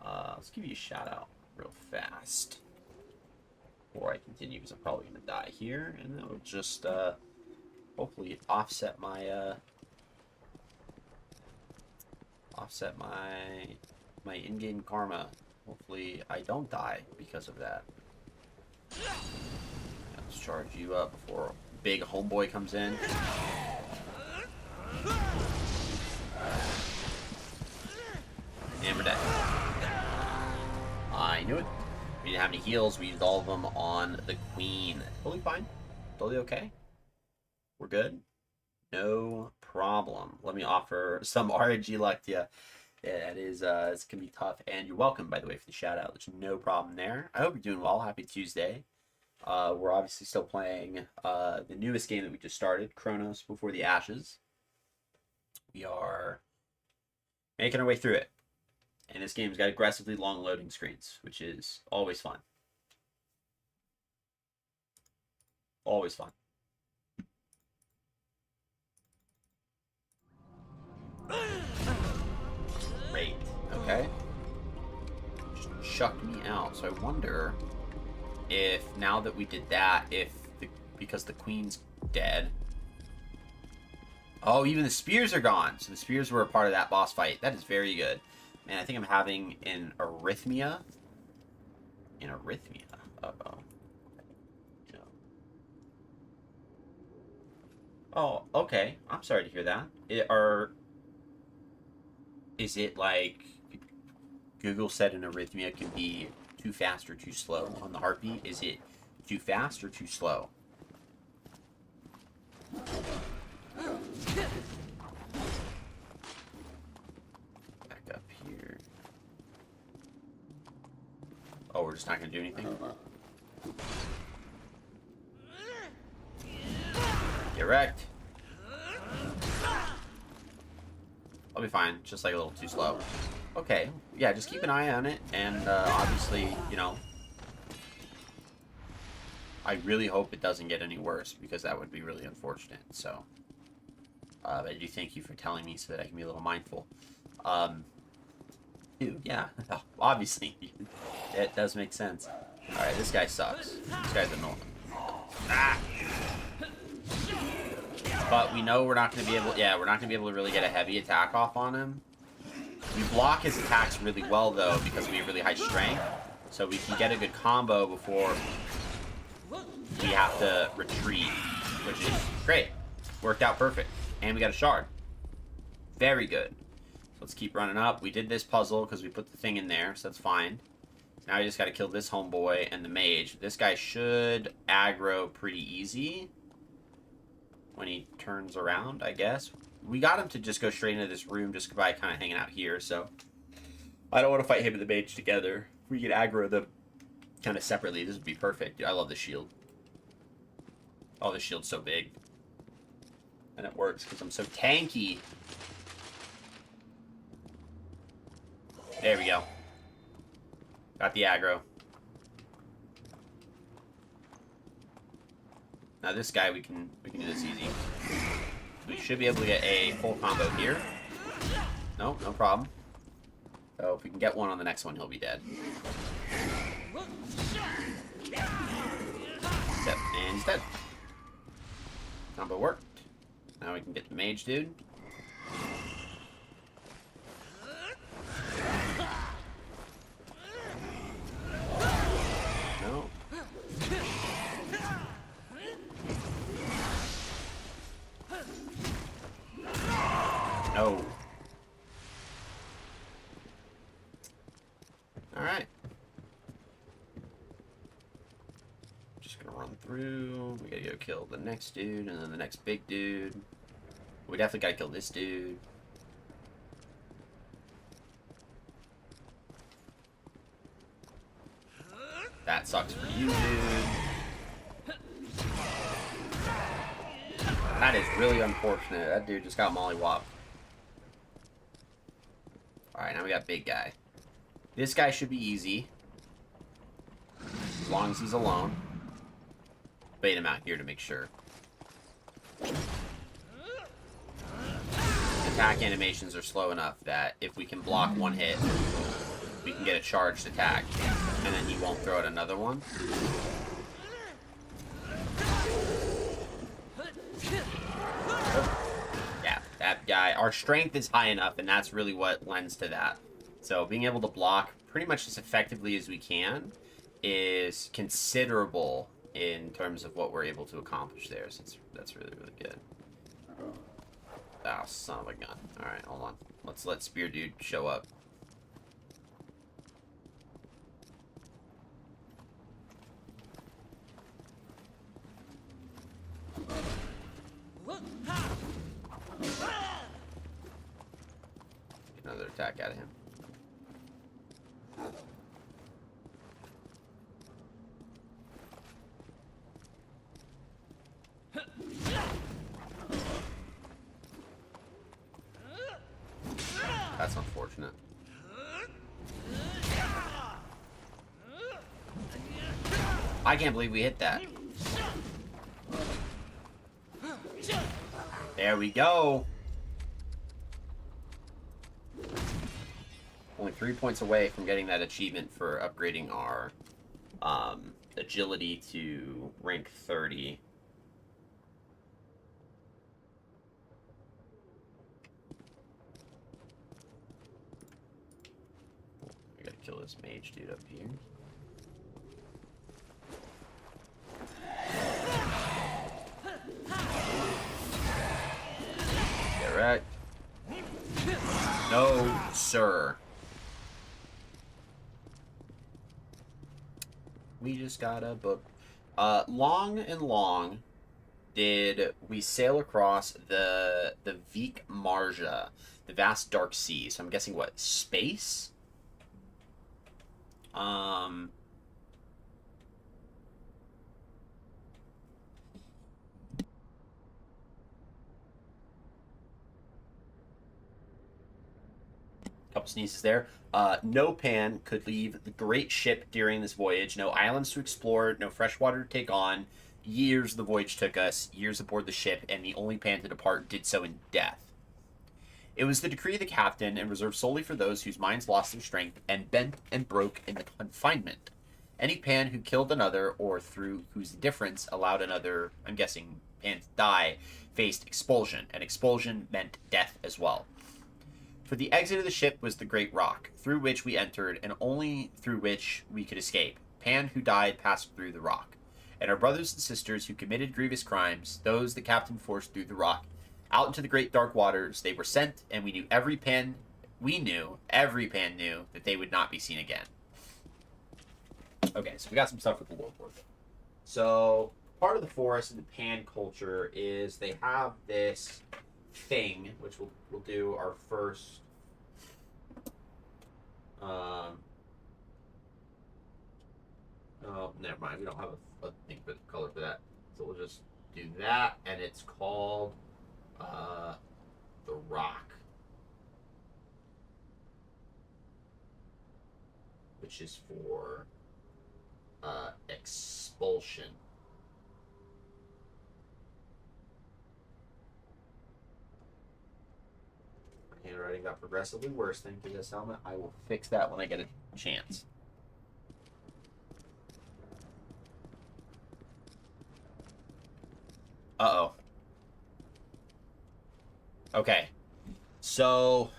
let's give you a shout out real fast before I continue, because I'm probably gonna die here, and that will just hopefully offset my my in-game karma. Hopefully I don't die because of that. Let's charge you up before big homeboy comes in. And we're dead. I knew it. We didn't have any heals. We used all of them on the queen. Totally fine. Totally okay. We're good. No problem. Let me offer some RNG luck to you. Yeah, it is. It's gonna be tough, and you're welcome, by the way, for the shout out. There's no problem there. I hope you're doing well. Happy Tuesday. We're obviously still playing the newest game that we just started, Chronos Before the Ashes. We are making our way through it, and this game's got aggressively long loading screens, which is always fun. Always fun. Great. Okay. Just chucked me out. So I wonder if now that we did that, because the queen's dead. Oh, even the spears are gone. So the spears were a part of that boss fight. That is very good. Man, I think I'm having an arrhythmia. An arrhythmia. Uh-oh. Oh, okay. I'm sorry to hear that. Is it like Google said an arrhythmia can be too fast or too slow on the heartbeat? Is it too fast or too slow? Back up here. Oh, we're just not going to do anything? Get wrecked. I'll be fine. Just like a little too slow. Okay. Yeah, just keep an eye on it. And obviously, you know, I really hope it doesn't get any worse because that would be really unfortunate. So, I do thank you for telling me so that I can be a little mindful. Dude, yeah. Obviously. It does make sense. Alright, this guy sucks. This guy's annoying. Ah! But we know we're not going to be able... Yeah, we're not going to be able to really get a heavy attack off on him. We block his attacks really well, though, because we have really high strength. So we can get a good combo before we have to retreat, which is great. Worked out perfect. And we got a shard. Very good. So let's keep running up. We did this puzzle because we put the thing in there, so that's fine. Now we just got to kill this homeboy and the mage. This guy should aggro pretty easy when he turns around, I guess. We got him to just go straight into this room just by kind of hanging out here, so I don't want to fight him and the mage together. If we could aggro them kind of separately, this would be perfect. Dude, I love the shield. Oh, the shield's so big. And it works because I'm so tanky. There we go. Got the aggro. Now this guy, we can do this easy. We should be able to get a full combo here. No, no problem. So if we can get one on the next one, he'll be dead. Yep, and he's dead. Combo worked. Now we can get the mage dude. No. No. Alright. Just gonna run through. We gotta go kill the next dude and then the next big dude. We definitely gotta kill this dude. That sucks for you, dude. That is really unfortunate. That dude just got mollywopped. Alright, now we got big guy. This guy should be easy. As long as he's alone. Bait him out here to make sure. Attack animations are slow enough that if we can block one hit, we can get a charged attack. And then he won't throw out another one. Yeah, that guy. Our strength is high enough, and that's really what lends to that. So being able to block pretty much as effectively as we can is considerable in terms of what we're able to accomplish there. So that's really, really good. Oh, son of a gun. Alright, hold on. Let's let Spear Dude show up. Get another attack out of him. That's unfortunate. I can't believe we hit that. There we go. only 3 points away from getting that achievement for upgrading our agility to rank 30. We gotta kill this mage dude up here. Get wrecked. No, sir. We just got a book. Long and long did we sail across the Vik Marja, the vast dark sea. So I'm guessing what, space? Couple sneezes there. No Pan could leave the great ship during this voyage. No islands to explore, no fresh water to take on. Years the voyage took us, years aboard the ship, and the only Pan to depart did so in death. It was the decree of the captain and reserved solely for those whose minds lost their strength and bent and broke in the confinement. Any Pan who killed another or through whose indifference allowed another, I'm guessing, Pan to die, faced expulsion, and expulsion meant death as well. For the exit of the ship was the great rock, through which we entered, and only through which we could escape. Pan who died passed through the rock. And our brothers and sisters who committed grievous crimes, those the captain forced through the rock, out into the great dark waters they were sent, and every Pan knew that they would not be seen again. Okay, so we got some stuff with the Lord Board. So, part of the forest in the Pan culture is they have this thing, which we'll do our first oh, never mind, we don't have a thing for the color for that, so we'll just do that, and it's called the rock, which is for expulsion. Handwriting got progressively worse thanks to this helmet. I will fix that when I get a chance. Uh-oh. Okay. So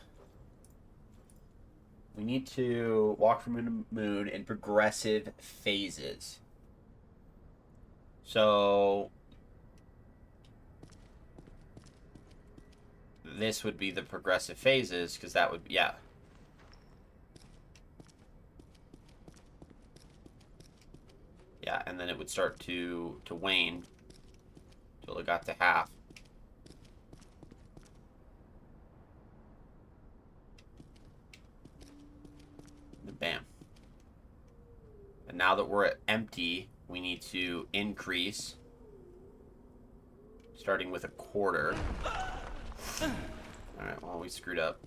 we need to walk from moon to moon in progressive phases. So this would be the progressive phases, because that would, yeah. Yeah, and then it would start to wane until it got to half. And bam. And now that we're at empty, we need to increase, starting with a quarter. Alright, well, we screwed up.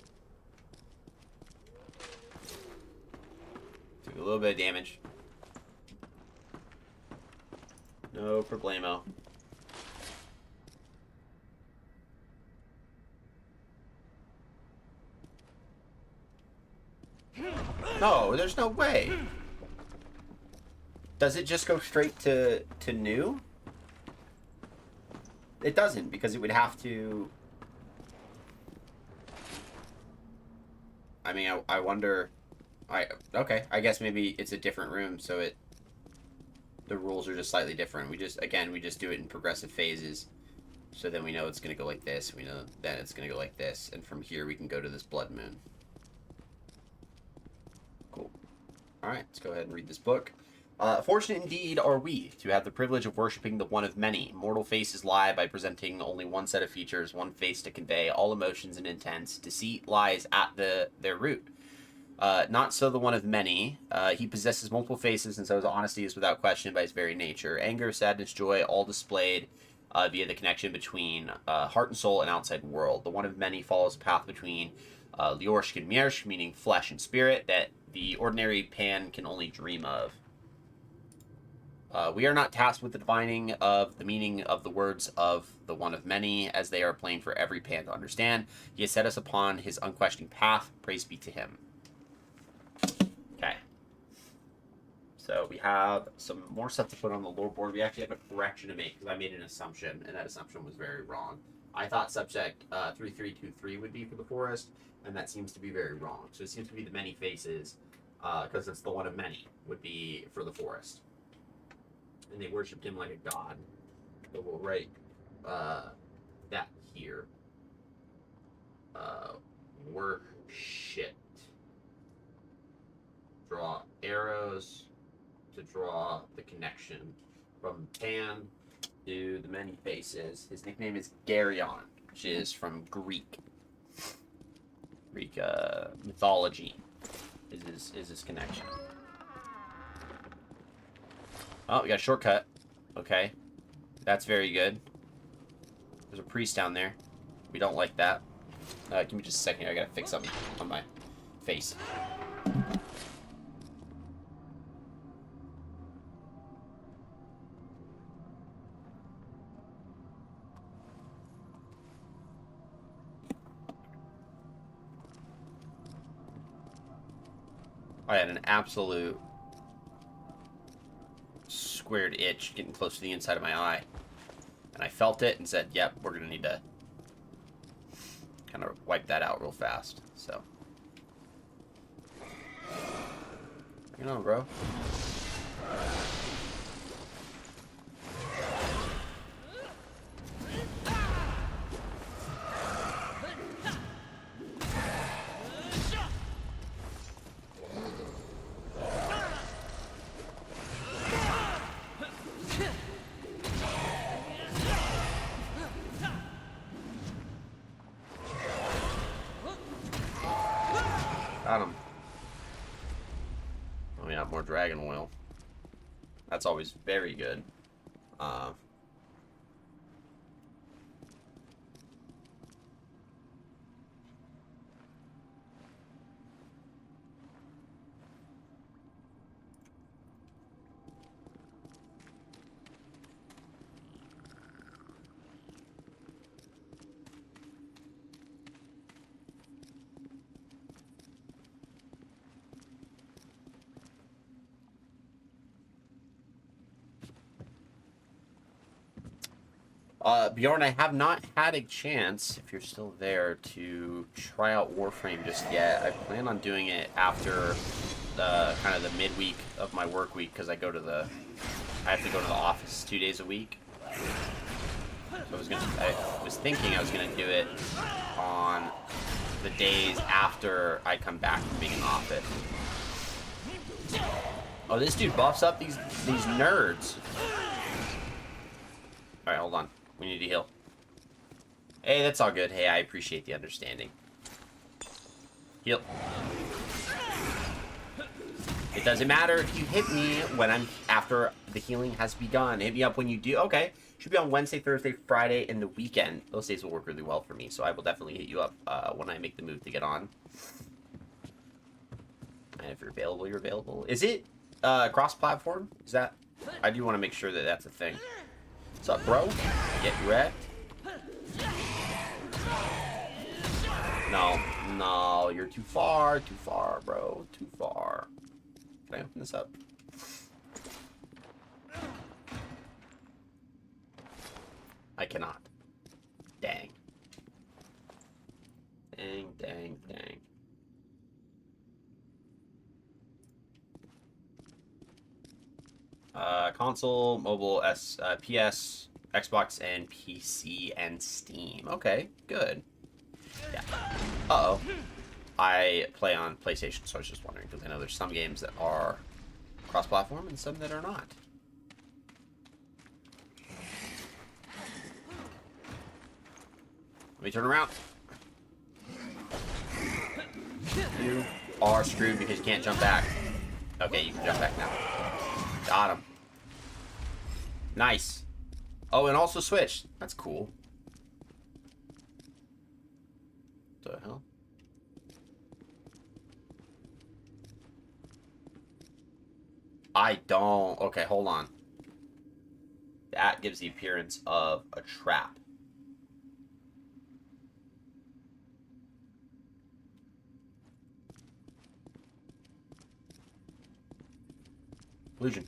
Took a little bit of damage. No problemo. No, there's no way. Does it just go straight to new? It doesn't, because it would have to... I mean, I wonder... Okay, I guess maybe it's a different room, so the rules are just slightly different. We just do it in progressive phases. So then we know it's going to go like this. We know then it's going to go like this. And from here we can go to this blood moon. Cool. Alright, let's go ahead and read this book. Fortunate indeed are we to have the privilege of worshipping the one of many. Mortal faces lie by presenting only one set of features, one face to convey all emotions and intents. Deceit lies at their root. Not so the one of many. He possesses multiple faces, and so his honesty is without question by his very nature. Anger, sadness, joy, all displayed via the connection between heart and soul and outside world. The one of many follows a path between Liorshk and Miershk, meaning flesh and spirit, that the ordinary Pan can only dream of. We are not tasked with the divining of the meaning of the words of the one of many, as they are plain for every Pan to understand. He has set us upon his unquestioning path. Praise be to him. So we have some more stuff to put on the lore board. We actually have a correction to make because I made an assumption, and that assumption was very wrong. I thought subject 3323 would be for the forest, and that seems to be very wrong. So it seems to be the many faces, because it's the one of many, would be for the forest. And they worshipped him like a god. So we'll write that here. Worship. Draw arrows to draw the connection from Pan to the many faces. His nickname is Garyon, which is from Greek mythology. Is his connection? Oh, we got a shortcut. Okay, that's very good. There's a priest down there. We don't like that. Give me just a second here. I gotta fix something on my face. I had an absolute squared itch getting close to the inside of my eye. And I felt it and said, yep, we're going to need to kind of wipe that out real fast. So. Bring it on, bro. Got him. I mean, I have more dragon oil. That's always very good. Bjorn, I have not had a chance, if you're still there, to try out Warframe just yet. I plan on doing it after the kind of the midweek of my work week because I have to go to the office 2 days a week. So I was thinking I was gonna do it on the days after I come back from being in office. Oh, this dude buffs up these nerds. All right, hold on. We need to heal. Hey, that's all good. Hey, I appreciate the understanding. Heal. It doesn't matter if you hit me after the healing has begun. Hit me up when you do. Okay. Should be on Wednesday, Thursday, Friday, and the weekend. Those days will work really well for me, so I will definitely hit you up when I make the move to get on. And if you're available, you're available. Is it cross-platform? Is that... I do want to make sure that that's a thing. What's up, bro? Get wrecked. No, you're too far, bro, too far. Can I open this up? I cannot. Dang. Dang. Console, mobile, PS, Xbox, and PC, and Steam. Okay, good. Yeah. Uh-oh. I play on PlayStation, so I was just wondering, because I know there's some games that are cross-platform and some that are not. Let me turn around. You are screwed because you can't jump back. Okay, you can jump back now. Got him. Nice. Oh, and also switched. That's cool. What the hell? I don't. Okay, hold on. That gives the appearance of a trap. Illusion.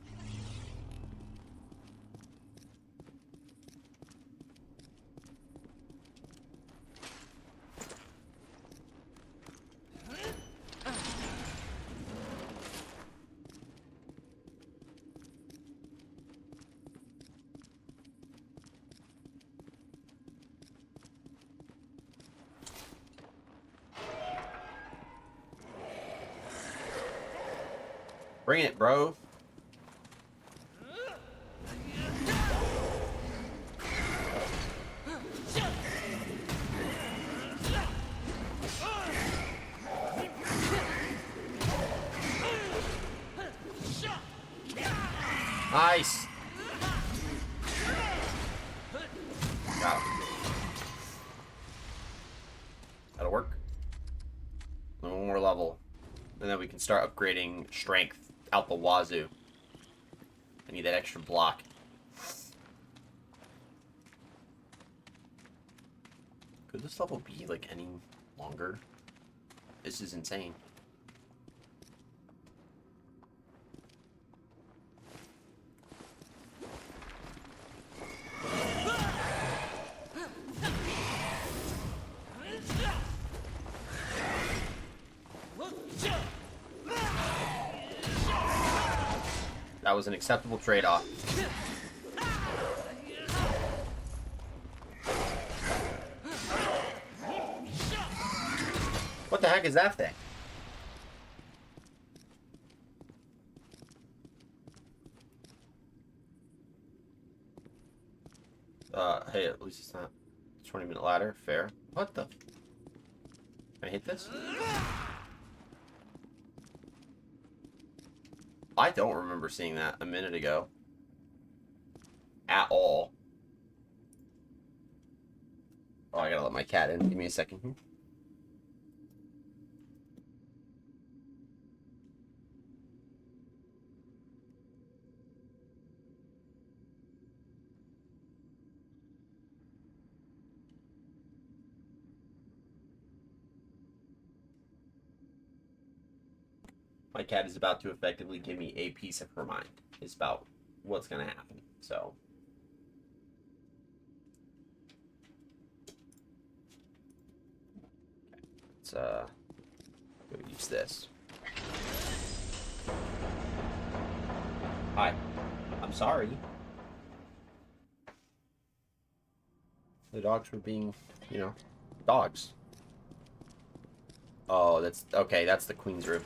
Bring it, bro. Nice. Got him. That'll work. One more level. And then we can start upgrading strength out the wazoo. I need that extra block. Could this level be, like, any longer? This is insane. That was an acceptable trade-off. What the heck is that thing? Hey, at least it's not 20-minute ladder. Fair. What the? Can I hit this? I don't remember seeing that a minute ago. At all. Oh, I gotta let my cat in. Give me a second here. My cat is about to effectively give me a piece of her mind. It's about what's gonna happen. So. Let's go use this. Hi. I'm sorry. The dogs were being, you know, dogs. Oh, that's okay. That's the queen's rib.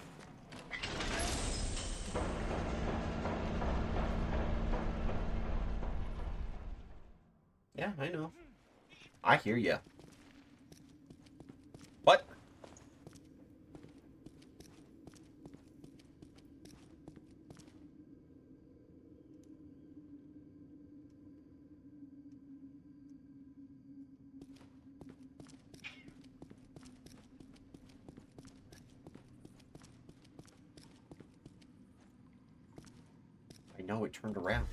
Yeah, I know. I hear ya. What? I know it turned around.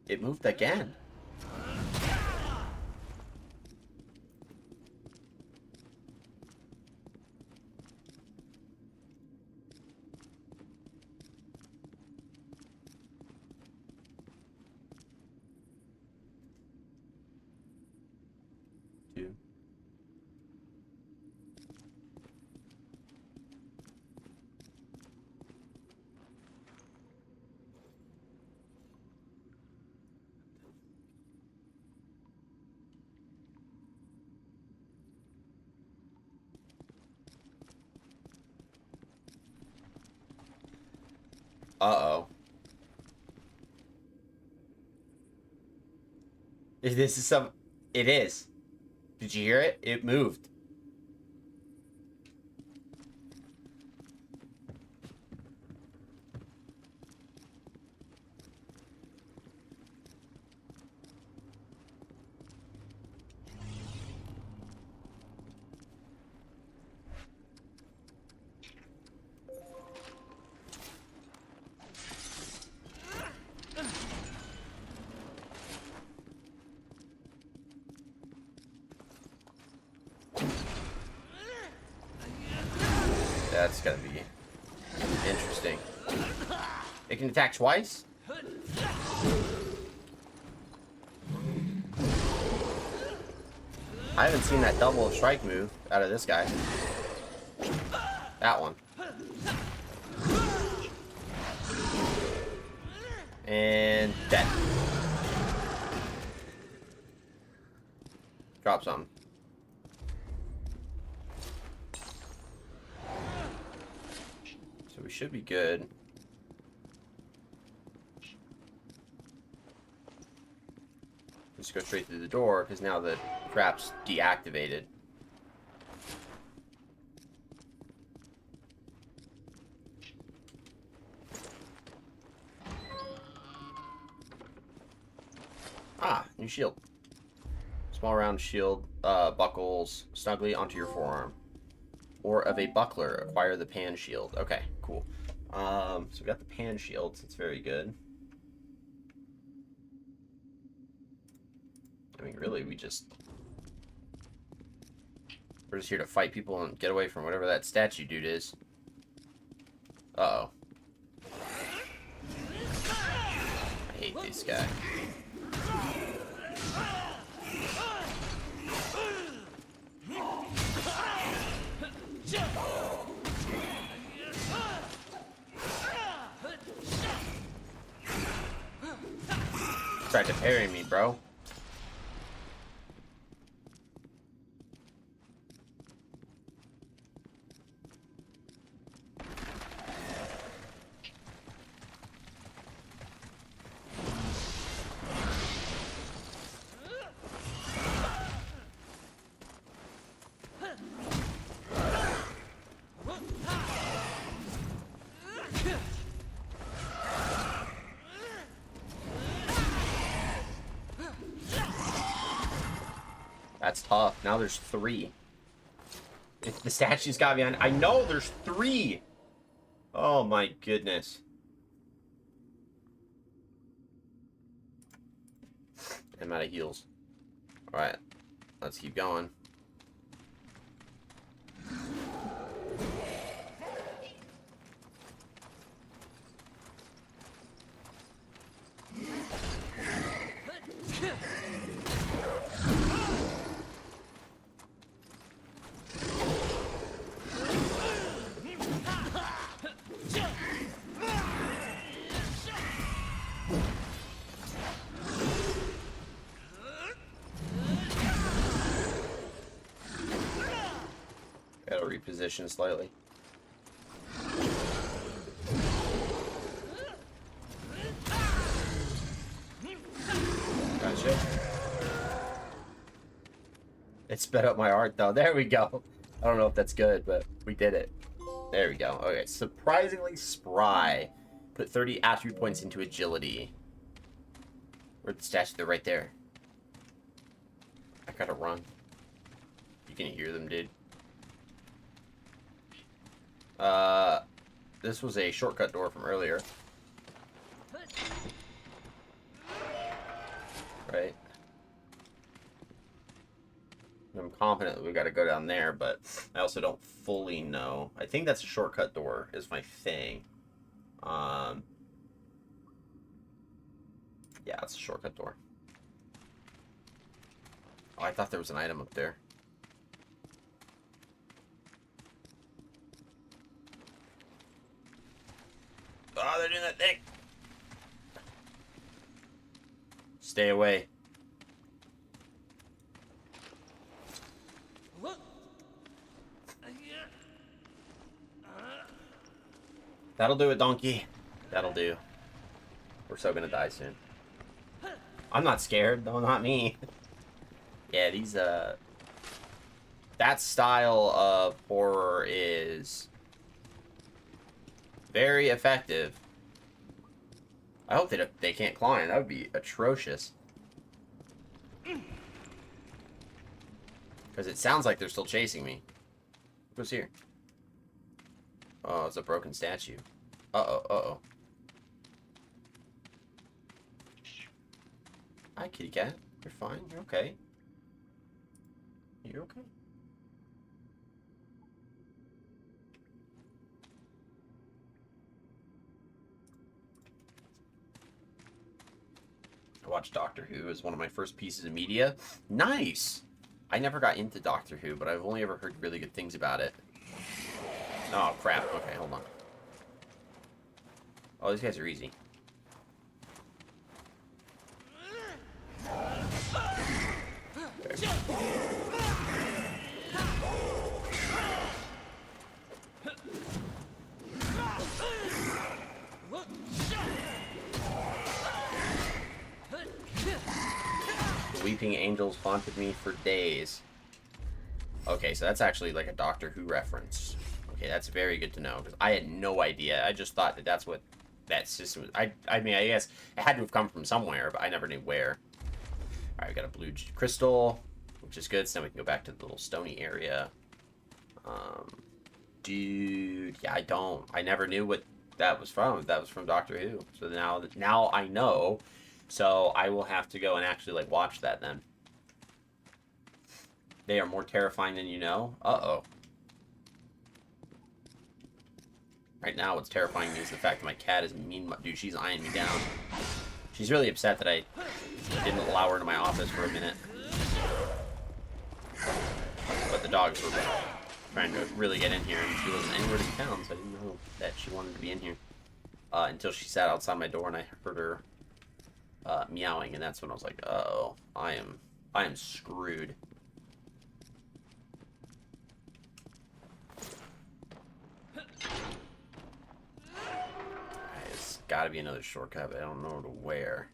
It moved again. Two. Uh-oh. If this is some... It is. Did you hear it? It moved. that's gonna be interesting. It can attack twice? I haven't seen that double strike move out of this guy. That one. And dead. Drop some. So we should be good. Just go straight through the door, because now the trap's deactivated. Ah, new shield. Small round shield buckles snugly onto your forearm. Or of a buckler, acquire the pan shield. Okay, cool. So we got the pan shields. That's very good. I mean, really, we're just here to fight people and get away from whatever that statue dude is. Uh-oh. I hate this guy. Tried to parry me, bro. That's tough. Now there's 3. If the statue's got me on. I know there's 3. Oh my goodness. I'm out of heals. Alright. Let's keep going. Gotta reposition slightly. Gotcha. It sped up my art though. There we go. I don't know if that's good, but we did it. There we go. Okay, surprisingly spry. Put 30 attribute points into agility. Where'd the statue? They're right there. I gotta run. You can hear them, dude. This was a shortcut door from earlier. Right. I'm confident that we gotta go down there, but I also don't fully know. I think that's a shortcut door, is my thing. Yeah, it's a shortcut door. Oh, I thought there was an item up there. Oh, they're doing that thing. Stay away. That'll do it, donkey. That'll do. We're so gonna die soon. I'm not scared. No, not me. Yeah, these, that style of horror is very effective. I hope they can't climb. That would be atrocious. Because it sounds like they're still chasing me. What's here? Oh, it's a broken statue. Uh-oh, uh-oh. Hi, kitty cat. You're fine. You're okay. You're okay. I watched Doctor Who as one of my first pieces of media. Nice! I never got into Doctor Who, but I've only ever heard really good things about it. Oh, crap. Okay, hold on. Oh, these guys are easy. The Weeping Angels haunted me for days. Okay, so that's actually like a Doctor Who reference. Okay, that's very good to know, because I had no idea. I just thought that that's what that system was. I mean, I guess it had to have come from somewhere, but I never knew where. Alright, we got a blue crystal, which is good, so now we can go back to the little stony area. Dude, yeah, I never knew what that was from. That was from Doctor Who. So now I know, so I will have to go and actually, like, watch that then. They are more terrifying than you know. Uh-oh. Right now, what's terrifying me is the fact that my cat is mean. Dude, she's eyeing me down. She's really upset that I didn't allow her into my office for a minute. But the dogs were trying to really get in here, and she wasn't anywhere to be found, so I didn't know that she wanted to be in here. Until she sat outside my door, and I heard her meowing, and that's when I was like, uh-oh, I am screwed. It's gotta be another shortcut, but I don't know to where.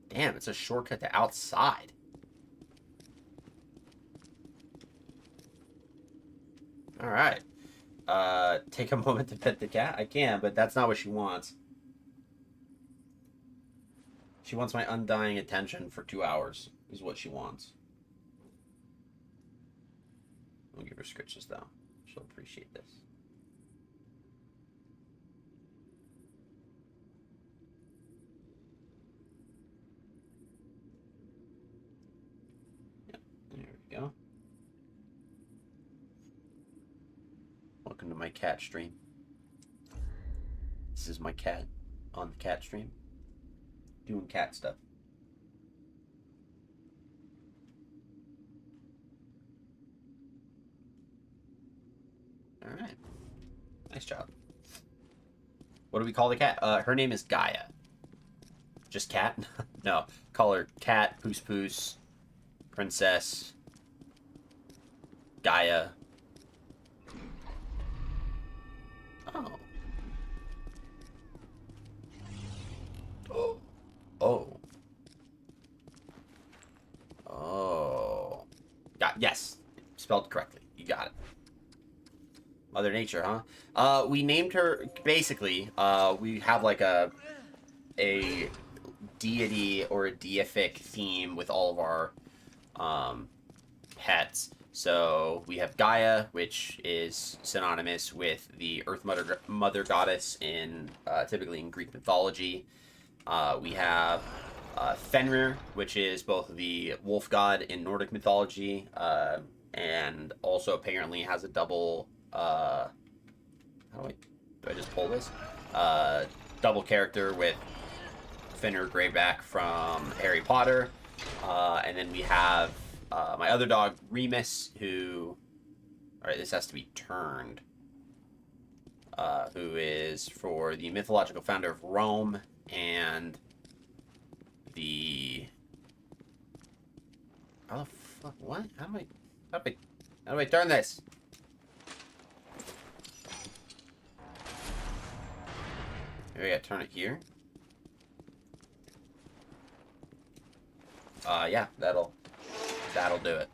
Damn, it's a shortcut to outside. Alright. Take a moment to pet the cat? I can, but that's not what she wants. She wants my undying attention for 2 hours, is what she wants. I'll give her scritches, though. She'll appreciate this. Yep, there we go. Welcome to my cat stream. This is my cat on the cat stream. Doing cat stuff. Alright. Nice job. What do we call the cat? Her name is Gaia. Just cat? No. Call her Cat, Poos Poos, Princess, Gaia. Oh. Oh. Oh. Oh. Yes. Spelled correctly. You got it. Mother Nature, huh? We named her, basically, we have like a deity or a deific theme with all of our pets. So we have Gaia, which is synonymous with the Earth Mother goddess in typically in Greek mythology. We have Fenrir, which is both the wolf god in Nordic mythology, and also apparently has a double. How do I just pull this? Double character with Fenrir Greyback from Harry Potter, and then we have my other dog Remus, who, all right, this has to be turned. Who is for the mythological founder of Rome and the. How the fuck? What? How do I turn this? Maybe I gotta turn it here. Yeah, that'll do it.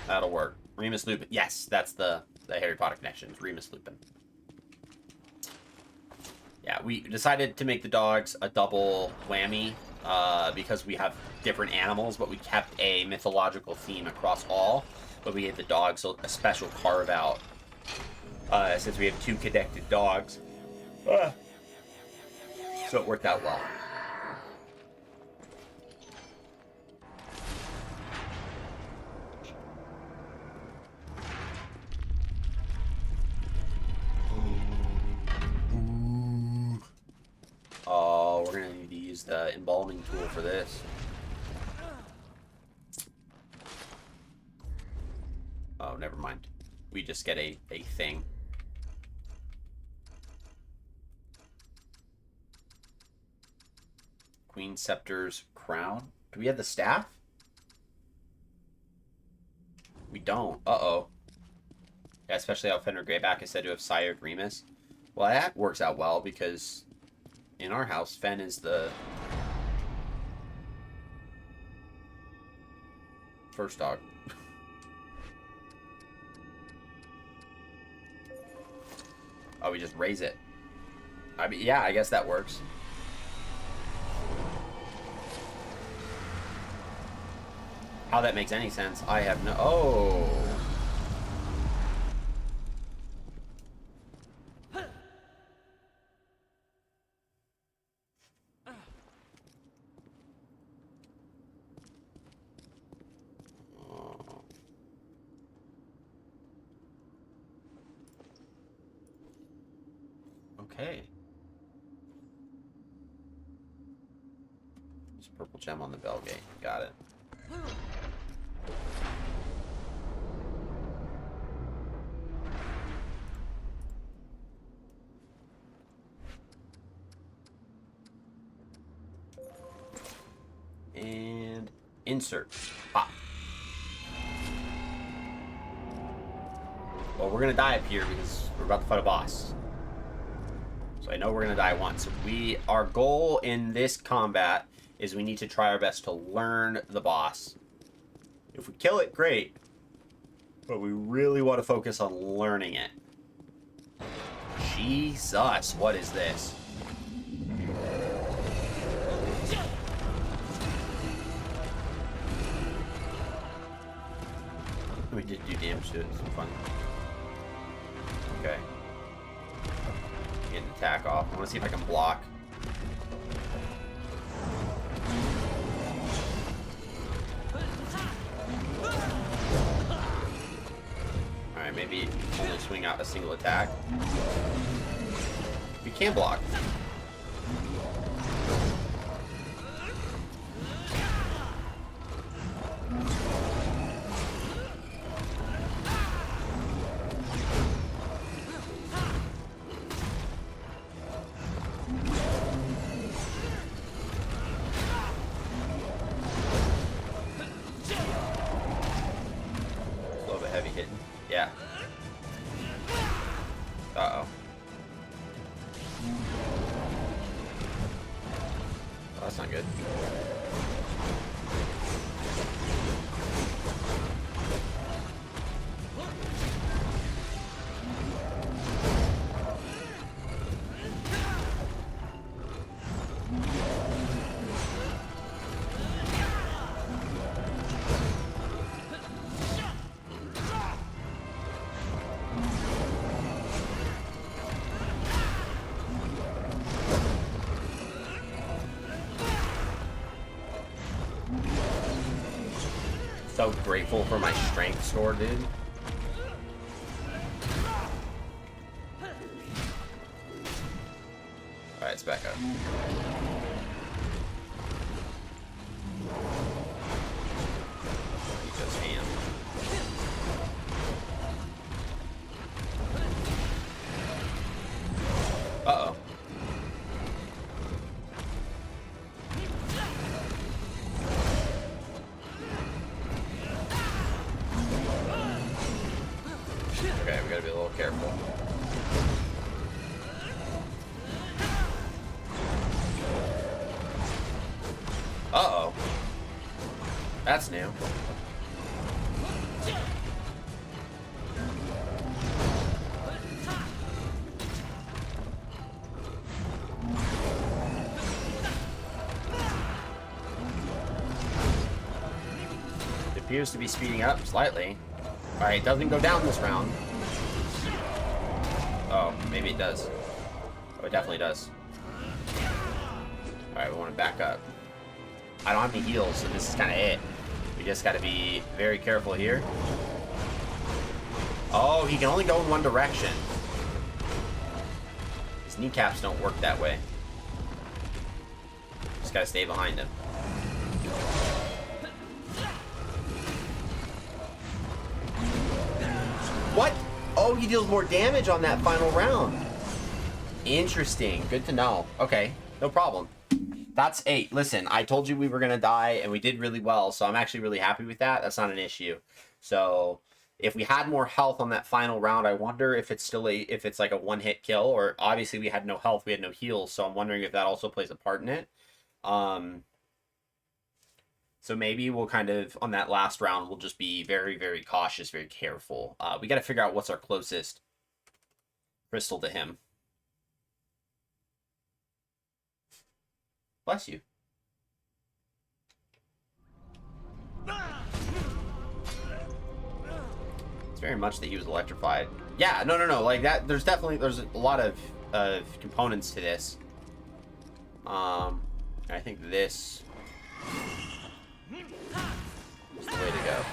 That'll work. Remus Lupin. Yes, that's the Harry Potter connection. It's Remus Lupin. Yeah, we decided to make the dogs a double whammy because we have different animals, but we kept a mythological theme across all. But we gave the dogs a special carve out since we have 2 connected dogs. So it worked out well. the embalming tool for this. Oh, never mind. We just get a thing. Queen Scepter's crown. Do we have the staff? We don't. Uh-oh. Yeah, especially how Fenrir Greyback is said to have sired Remus. Well, that works out well because in our house, Fen is the first dog. Oh, we just raise it. I mean, yeah, I guess that works. How that makes any sense, I have no... Oh! Okay. There's a purple gem on the bell gate. Got it. And insert. Pop. Well, we're gonna die up here because we're about to fight a boss. So I know we're gonna die once. Our goal in this combat is we need to try our best to learn the boss. If we kill it, great. But we really want to focus on learning it. Jesus, what is this? We did do damage to it. Some fun. Okay. Get an attack off. I want to see if I can block. Alright, maybe only swing out a single attack. We can block. Yeah. Uh-oh. Well, that's not good. So grateful for my strength sword, dude. Alright, it's back up. He goes ham. Uh-oh. Okay, we gotta be a little careful. Uh-oh. That's new. It appears to be speeding up slightly. Alright, it doesn't go down this round. Oh, maybe it does. Oh, it definitely does. Alright, we want to back up. I don't have any heals, so this is kind of it. We just got to be very careful here. Oh, he can only go in one direction. His kneecaps don't work that way. Just gotta stay behind him. What? Oh, he deals more damage on that final round. Interesting. Good to know. Okay, no problem. That's 8. Listen, I told you we were gonna die, and we did really well, so I'm actually really happy with that. That's not an issue. So if we had more health on that final round, I wonder if it's still if it's like a one-hit kill, or obviously we had no health, we had no heals, so I'm wondering if that also plays a part in it. So maybe we'll kind of, on that last round, we'll just be very, very cautious, very careful. We got to figure out what's our closest crystal to him. Bless you. It's very much that he was electrified. Yeah, no. Like that, there's a lot of components to this. I think this is the way to go.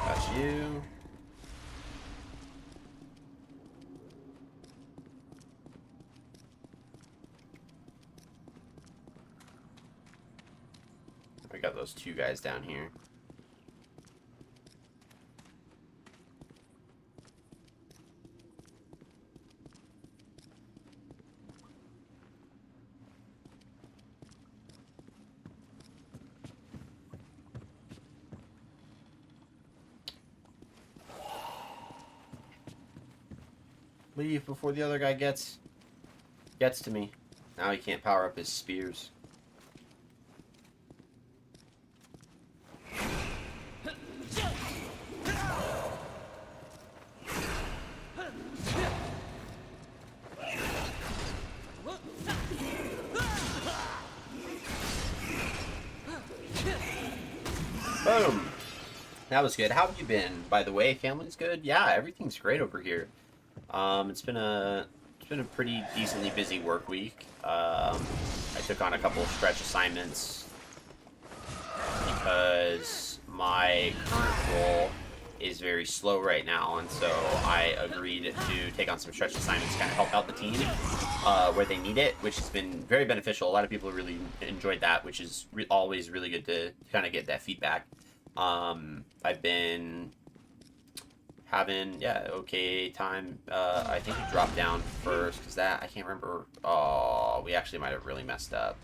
Got you. I got those 2 guys down here. Leave before the other guy gets to me. Now he can't power up his spears. Boom. That was good. How have you been, by the way? Family's good? Yeah, everything's great over here. It's been a pretty decently busy work week. I took on a couple of stretch assignments because my current role is very slow right now, and so I agreed to take on some stretch assignments to kind of help out the team where they need it, which has been very beneficial. A lot of people really enjoyed that, which is always really good to kind of get that feedback. I've been having, okay time. I think he dropped down first, because that, I can't remember. Oh, we actually might have really messed up.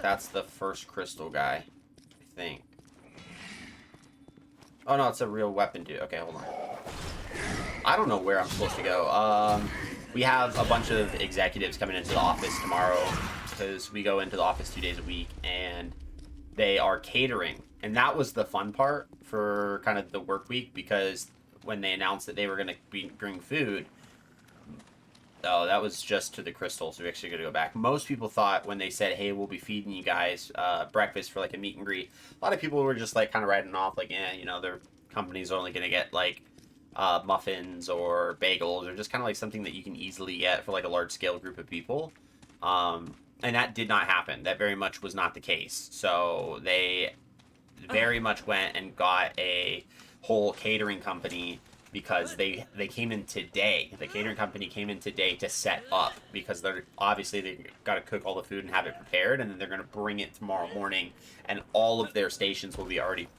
That's the first crystal guy, I think. Oh, no, it's a real weapon, dude. Okay, hold on. I don't know where I'm supposed to go. We have a bunch of executives coming into the office tomorrow, because we go into the office 2 days a week, and they are catering. And that was the fun part for kind of the work week, because when they announced that they were going to bring food, that was just to the crystal, so we actually got to go back. Most people thought when they said, hey, we'll be feeding you guys breakfast for like a meet and greet, a lot of people were just like kind of writing off like, their company's only going to get like muffins or bagels, or just kind of like something that you can easily get for like a large scale group of people. And that did not happen. That very much was not the case. So they very much went and got a whole catering company, because they came in today. The catering company came in today to set up, because they got to cook all the food and have it prepared, and then they're going to bring it tomorrow morning, and all of their stations will be already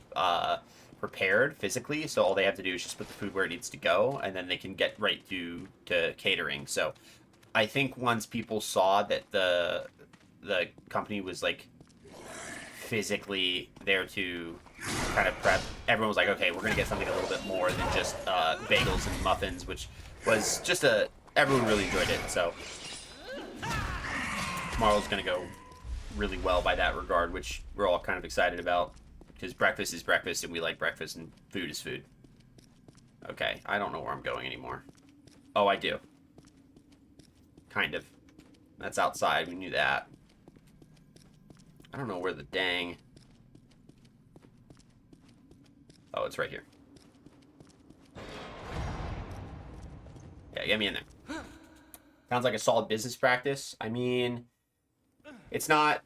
prepared physically, so all they have to do is just put the food where it needs to go, and then they can get right to catering. So I think once people saw that the company was like physically there to kind of prep, everyone was like, okay, we're gonna get something a little bit more than just bagels and muffins, which was just everyone really enjoyed it. So tomorrow's gonna go really well by that regard, which we're all kind of excited about, because breakfast is breakfast and we like breakfast, and food is food. Okay, I don't know where I'm going anymore. Oh, I do. Kind of. That's outside, we knew that. I don't know where the dang... Oh, it's right here. Yeah, get me in there. Sounds like a solid business practice. I mean, it's not,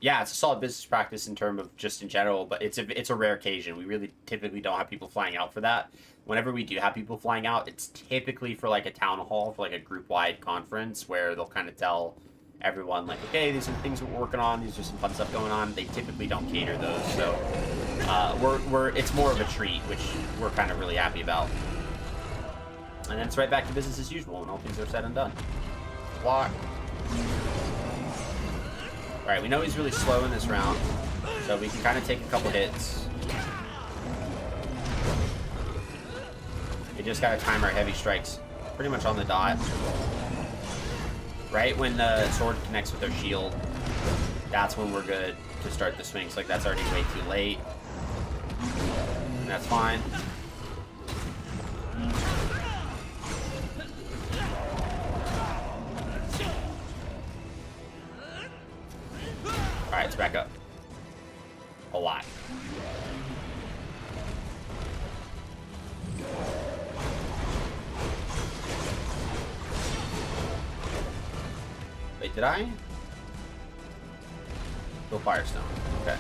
Yeah, it's a solid business practice in terms of just in general, but it's a rare occasion. We really typically don't have people flying out for that. Whenever we do have people flying out, it's typically for like a town hall, for like a group wide conference where they'll kind of tell everyone like, okay, these are the things we're working on. These are some fun stuff going on. They typically don't cater those, so it's more of a treat, which we're kind of really happy about. And then it's right back to business as usual when all things are said and done. Block. Alright, we know he's really slow in this round, so we can kind of take a couple hits. We just gotta time our heavy strikes pretty much on the dot. Right when the sword connects with their shield, that's when we're good to start the swings. Like, that's already way too late. And that's fine. Alright, let's back up. A lot. Wait, did I? Go Firestone. Okay.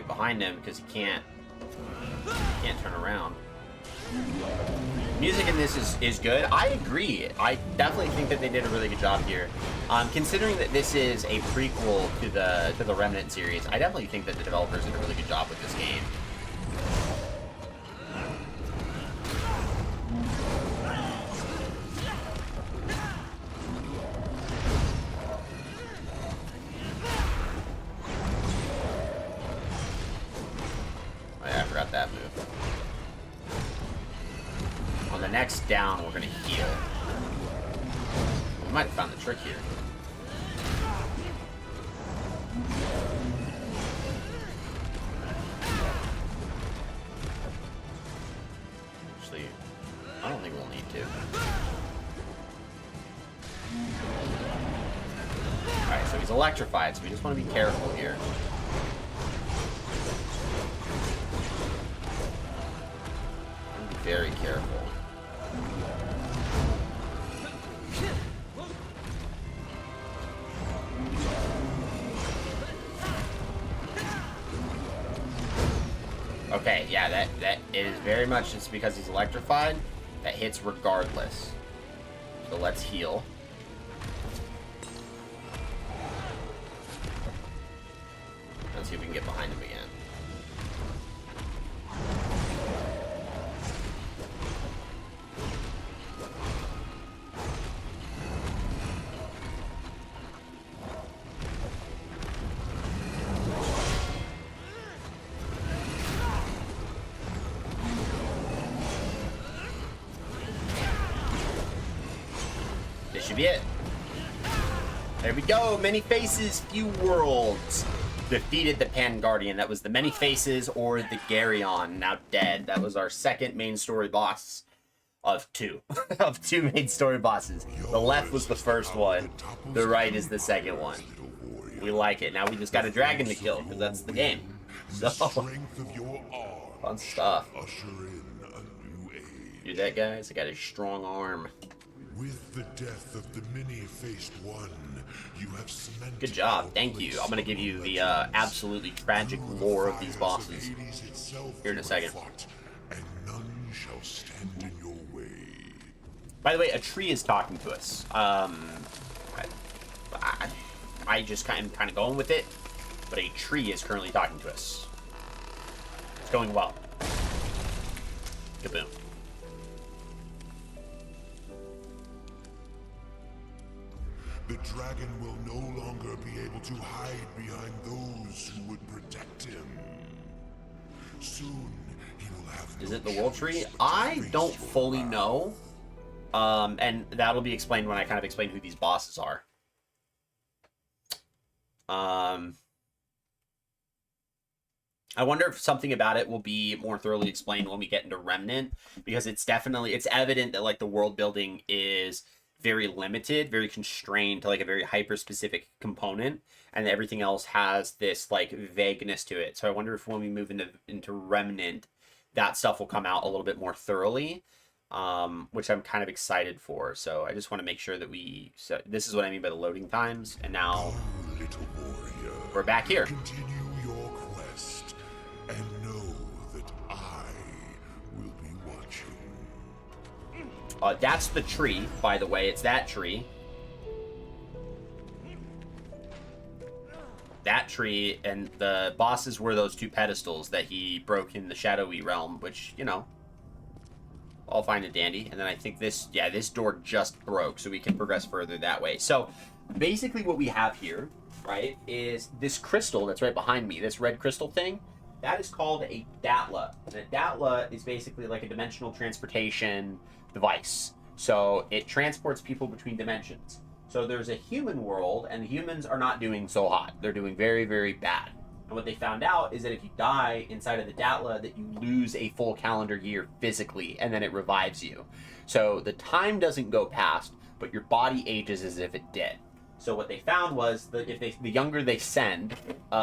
Behind him because he can't turn around. Music in this is good. I agree. I definitely think that they did a really good job here. Considering that this is a prequel to the Remnant series, I definitely think that the developers did a really good job with this game. Next down, we're gonna heal. We might have found the trick here. Actually, I don't think we'll need to. Alright, so he's electrified, so we just want to be careful here. Be very careful. Okay, yeah, that is very much just because he's electrified. That hits regardless. So let's heal. Let's see if we can get behind him again. Should be it. There we go. Many faces, few worlds. Defeated the Pan Guardian. That was the Many Faces or the Garyon, now dead. That was our second main story boss of two. Of two main story bosses. The left was the first one. The right is the second one. We like it. Now we just got a dragon to kill, because that's the game. So, fun stuff. Do that, guys. I got a strong arm. With the death of the many-faced one, you have cemented. Good job, thank you. I'm gonna give you the absolutely tragic lore of these bosses here in a second. And none shall stand in your way. By the way, a tree is talking to us. I just kind of going with it, but a tree is currently talking to us. It's going well. Kaboom. The dragon will no longer be able to hide behind those who would protect him. Soon, he will have Is it the World Tree? I don't fully know. And that'll be explained when I kind of explain who these bosses are. I wonder if something about it will be more thoroughly explained when we get into Remnant, because it's evident that like the world building is very limited, very constrained to like a very hyper specific component, and everything else has this like vagueness to it. So I wonder if when we move into Remnant, that stuff will come out a little bit more thoroughly, which I'm kind of excited for. So I just want to make sure that so this is what I mean by the loading times, and now Little warrior, we're back here. continue your quest and know that I will be watching. That's the tree, by the way. It's that tree. That tree, and the bosses were those two pedestals that he broke in the shadowy realm, which, you know, all fine and dandy. And then I think this door just broke, so we can progress further that way. So basically what we have here, right, is this crystal that's right behind me, this red crystal thing. That is called a Datla. And a Datla is basically like a dimensional transportation device. So it transports people between dimensions. So there's a human world, and the humans are not doing so hot. They're doing very, very bad. And what they found out is that if you die inside of the Datla, that you lose a full calendar year physically, and then it revives you. So the time doesn't go past, but your body ages as if it did. So what they found was that the younger they send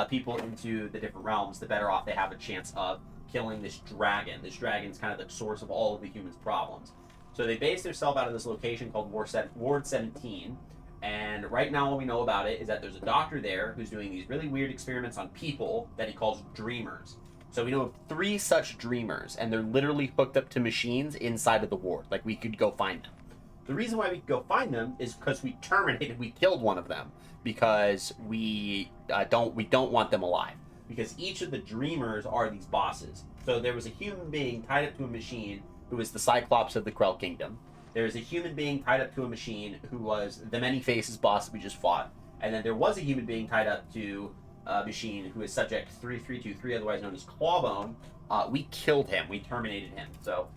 people into the different realms, the better off they have a chance of killing this dragon. This dragon's kind of the source of all of the humans' problems. So they based themselves out of this location called Ward 17. And right now, what we know about it is that there's a doctor there who's doing these really weird experiments on people that he calls dreamers. So we know of 3 such dreamers, and they're literally hooked up to machines inside of the ward. Like, we could go find them. The reason why we could go find them is because we killed one of them, because we don't want them alive. Because each of the dreamers are these bosses. So there was a human being tied up to a machine who was the Cyclops of the Krell Kingdom. There's a human being tied up to a machine who was the Many Faces boss that we just fought. And then there was a human being tied up to a machine who is Subject 3323, otherwise known as Clawbone. We killed him. We terminated him. So,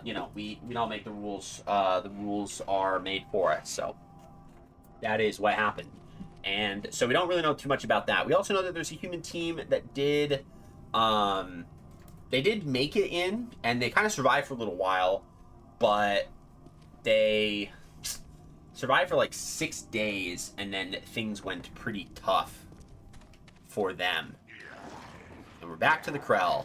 you know, we don't make the rules. The rules are made for us. So that is what happened. And so we don't really know too much about that. We also know that there's a human team that did... they did make it in, and they kind of survived for a little while, but... they survived for like 6 days, and then things went pretty tough for them. And we're back to the Krell.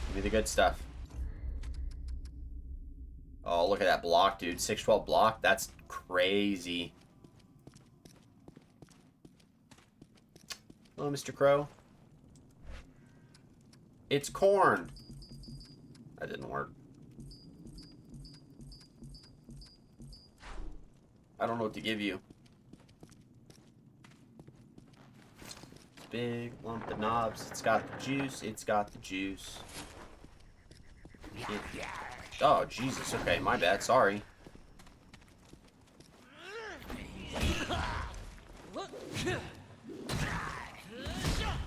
Give me the good stuff. Oh, look at that block, dude. 612 block. That's crazy. Hello, Mr. Crow. It's corn. That didn't work. I don't know what to give you. Big lump of knobs. It's got the juice. It's got the juice. Oh, Jesus. Okay, my bad. Sorry.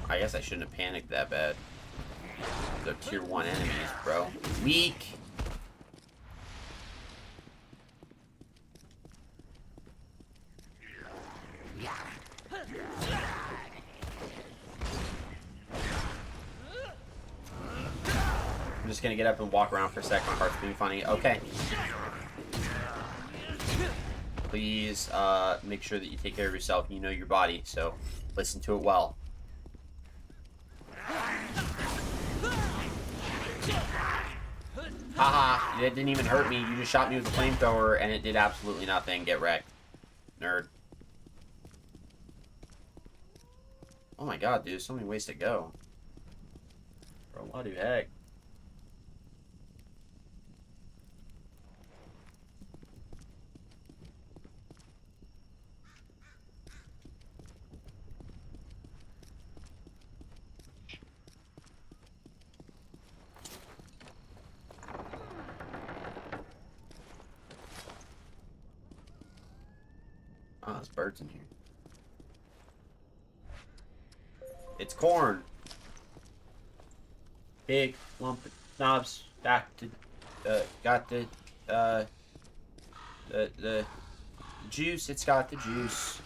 I guess I shouldn't have panicked that bad. They're tier 1 enemies, bro. Weak. I'm just gonna get up and walk around for a sec. My heart's being funny. Okay. Please make sure that you take care of yourself. You know your body, so listen to it well. Haha, it didn't even hurt me. You just shot me with a flamethrower, and it did absolutely nothing. Get wrecked. Nerd. Oh my god, dude. So many ways to go. Bro, what the heck? Oh, there's birds in here. It's corn. Big lump of Knobs, back to, got the juice. It's got the juice.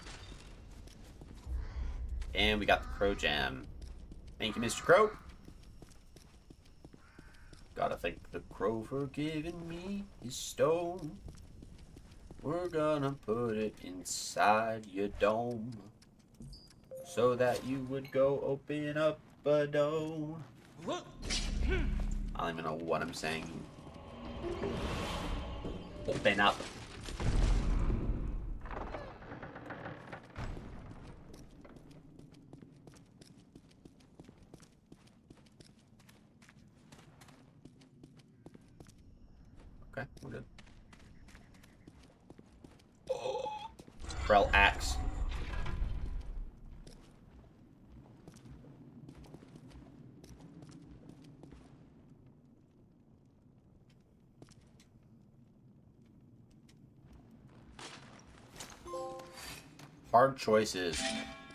And we got the Crow Jam. Thank you, Mr. Crow. Gotta thank the Crow for giving me his stone. We're gonna put it inside your dome, so that you would go open up a dome. I don't even know what I'm saying. Open up. Okay, we're good. Krell axe. Hard choices.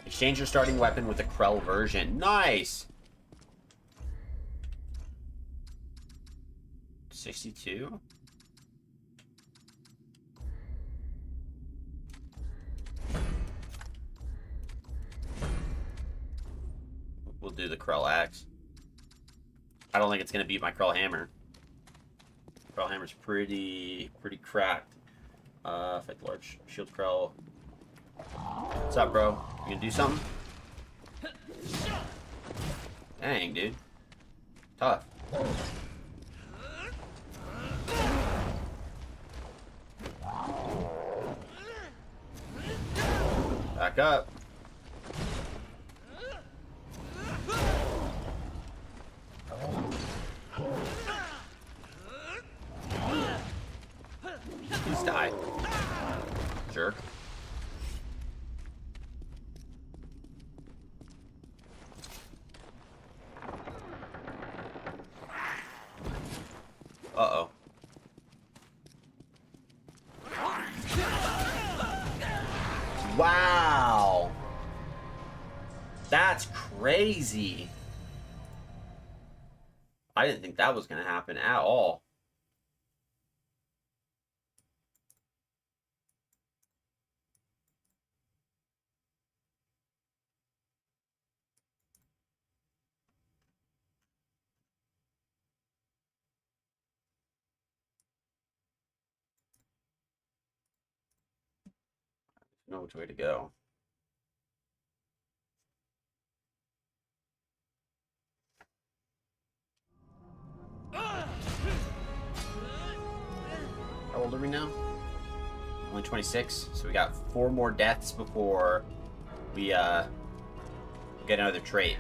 Exchange your starting weapon with a Krell version. Nice! 62? We'll do the Krell axe. I don't think it's gonna beat my Krell hammer. Krell hammer's pretty cracked. Fight the large shield Krell. What's up, bro? You gonna do something? Dang, dude. Tough. Back up. Please die. Jerk. Uh-oh. Wow. That's crazy. I didn't think that was going to happen at all. I know which way to go. How old are we now? Only 26, so we got 4 more deaths before we get another trait.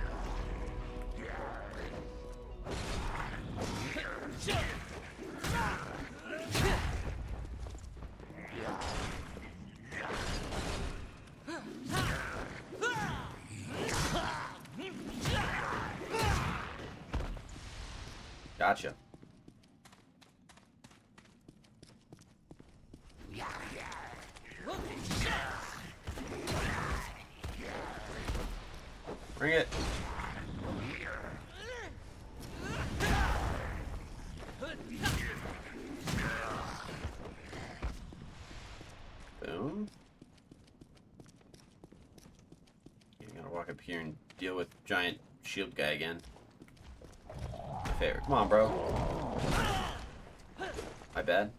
Gotcha. Bring it. Boom. You gotta walk up here and deal with giant shield guy again. My favorite. Come on, bro. My bad.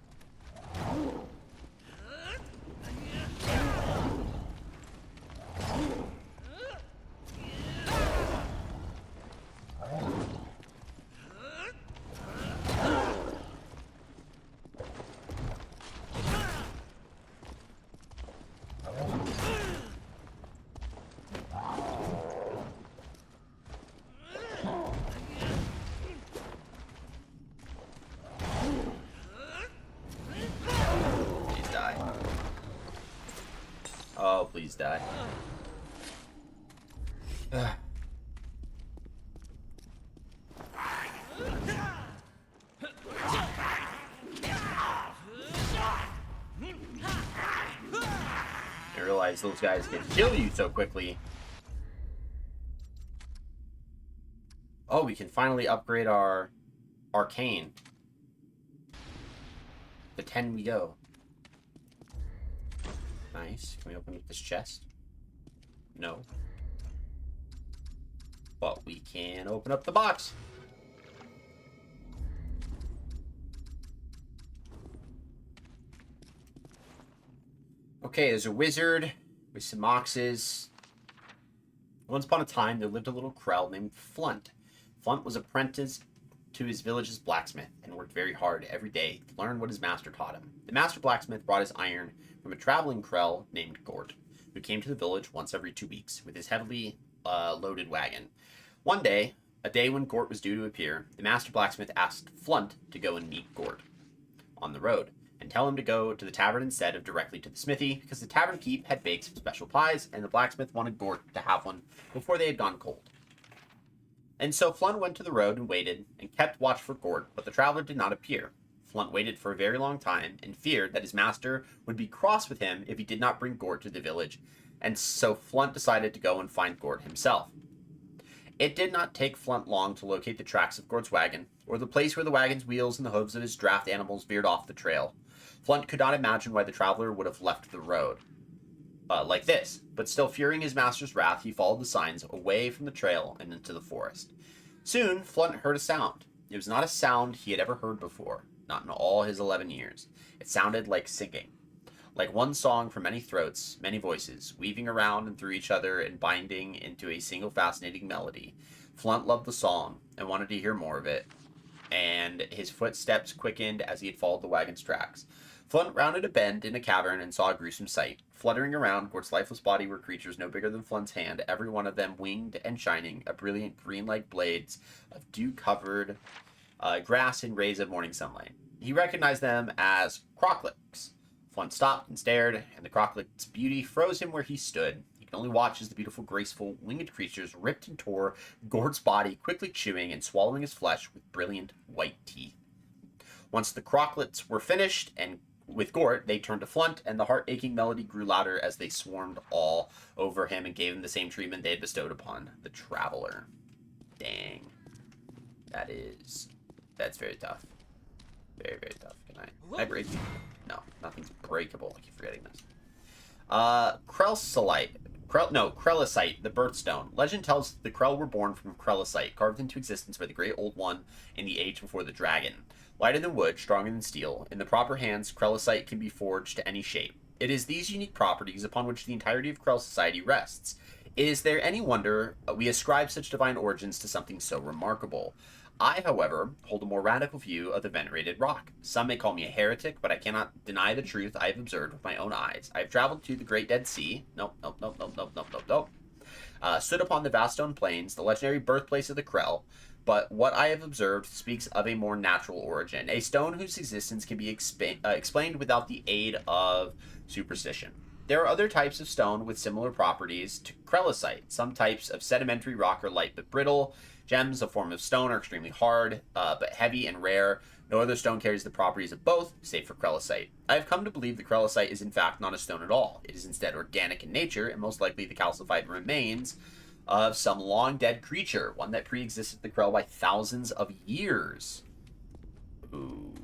Oh, please die. Ugh. I realize those guys can kill you so quickly. Oh, we can finally upgrade our Arcane. The 10 we go. Nice. Can we open up this chest? No. But we can open up the box. Okay, there's a wizard with some oxes. Once upon a time, there lived a little Krell named Flunt. Flunt was apprenticed to his village's blacksmith and worked very hard every day to learn what his master taught him. The master blacksmith brought his iron from a traveling Krell named Gort, who came to the village once every 2 weeks with his heavily loaded wagon. One day, a day when Gort was due to appear, the master blacksmith asked Flunt to go and meet Gort on the road and tell him to go to the tavern instead of directly to the smithy, because the tavern keep had baked some special pies, and the blacksmith wanted Gort to have one before they had gone cold. And so Flunt went to the road and waited, and kept watch for Gort, but the traveler did not appear. Flunt waited for a very long time, and feared that his master would be cross with him if he did not bring Gort to the village, and so Flunt decided to go and find Gort himself. It did not take Flunt long to locate the tracks of Gort's wagon, or the place where the wagon's wheels and the hooves of his draft animals veered off the trail. Flunt could not imagine why the traveler would have left the road like this, but still fearing his master's wrath, he followed the signs away from the trail and into the forest. Soon, Flunt heard a sound. It was not a sound he had ever heard before, not in all his 11 years. It sounded like singing. Like one song from many throats, many voices, weaving around and through each other and binding into a single fascinating melody. Flunt loved the song and wanted to hear more of it, and his footsteps quickened as he had followed the wagon's tracks. Flunt rounded a bend in a cavern and saw a gruesome sight. Fluttering around Gort's lifeless body were creatures no bigger than Flunt's hand, every one of them winged and shining, a brilliant green-like blades of dew-covered grass in rays of morning sunlight. He recognized them as crocklets. Flunt stopped and stared, and the crocklet's beauty froze him where he stood. He could only watch as the beautiful, graceful, winged creatures ripped and tore Gort's body, quickly chewing and swallowing his flesh with brilliant white teeth. Once the crocklets were finished, and with Gort, they turned to Flunt, and the heart-aching melody grew louder as they swarmed all over him and gave him the same treatment they had bestowed upon the traveler. Dang. That's very tough. Very, very tough. Can I break? No, nothing's breakable. I keep forgetting this. Krellicite, the birthstone. Legend tells the Krell were born from Krellicite, carved into existence by the Great Old One in the age before the dragon. Lighter than wood, stronger than steel, in the proper hands, Krellicite can be forged to any shape. It is these unique properties upon which the entirety of Krell society rests. Is there any wonder we ascribe such divine origins to something so remarkable? I, however, hold a more radical view of the venerated rock. Some may call me a heretic, but I cannot deny the truth I have observed with my own eyes. I have traveled to the Great Dead Sea. Stood upon the vast stone plains, the legendary birthplace of the Krell, but what I have observed speaks of a more natural origin, a stone whose existence can be explained without the aid of superstition. There are other types of stone with similar properties to Krellicite. Some types of sedimentary rock are light but brittle. Gems, a form of stone, are extremely hard, but heavy and rare. No other stone carries the properties of both, save for Krellicite. I have come to believe the Krellicite is in fact not a stone at all. It is instead organic in nature, and most likely the calcified remains of some long-dead creature, one that pre-existed the Krell by thousands of years. Ooh.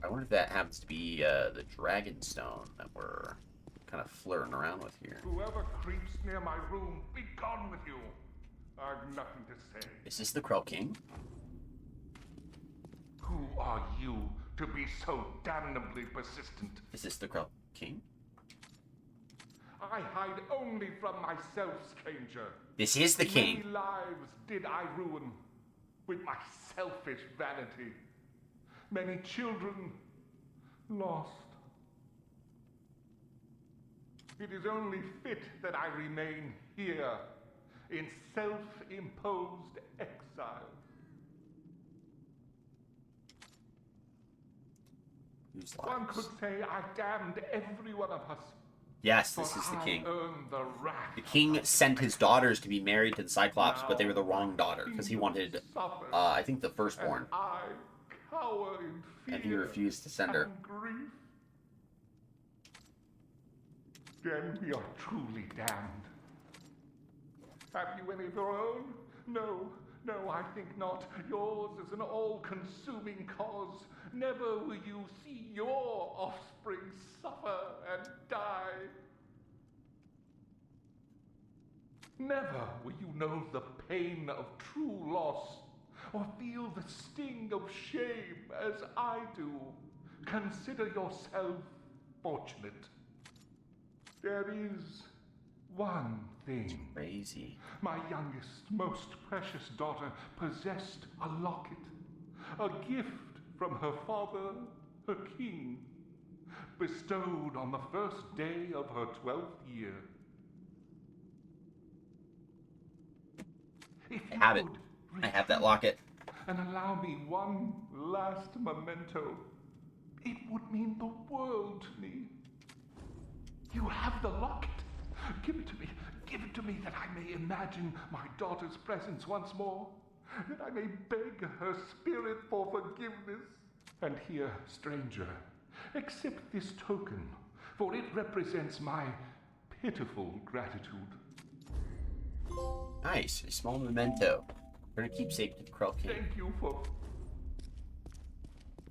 I wonder if that happens to be the dragon stone that we're kind of flirting around with here. Whoever creeps near my room, be gone with you. I've nothing to say. Is this the Krell King? Who are you to be so damnably persistent? Is this the Krell King? I hide only from myself, stranger. This is the king. Many lives did I ruin with my selfish vanity. Many children lost. It is only fit that I remain here in self-imposed exile. One could say I damned every one of us. Yes, this is the king. The The king sent his daughters to be married to the Cyclops, but they were the wrong daughter, because he wanted, I think, the firstborn. I cower in fear And he refused to send her. and grief. Then we are truly damned. Have you any of your own? No, No, I think not. Yours is an all-consuming cause. Never will you see your offspring suffer and die. Never will you know the pain of true loss, or feel the sting of shame as I do. Consider yourself fortunate. There is one thing. Crazy. My youngest, most precious daughter possessed a locket, a gift from her father, a king, bestowed on the first day of her 12th year. If I you have it. could I have that retrieve locket. and allow me one last memento, it would mean the world to me. You have the locket. Give it to me. Give it to me that I may imagine my daughter's presence once more, that I may beg her spirit for forgiveness. And here, stranger, accept this token, for it represents my pitiful gratitude. Nice. A small memento. We're gonna keep safe to the Krell King. Thank you for...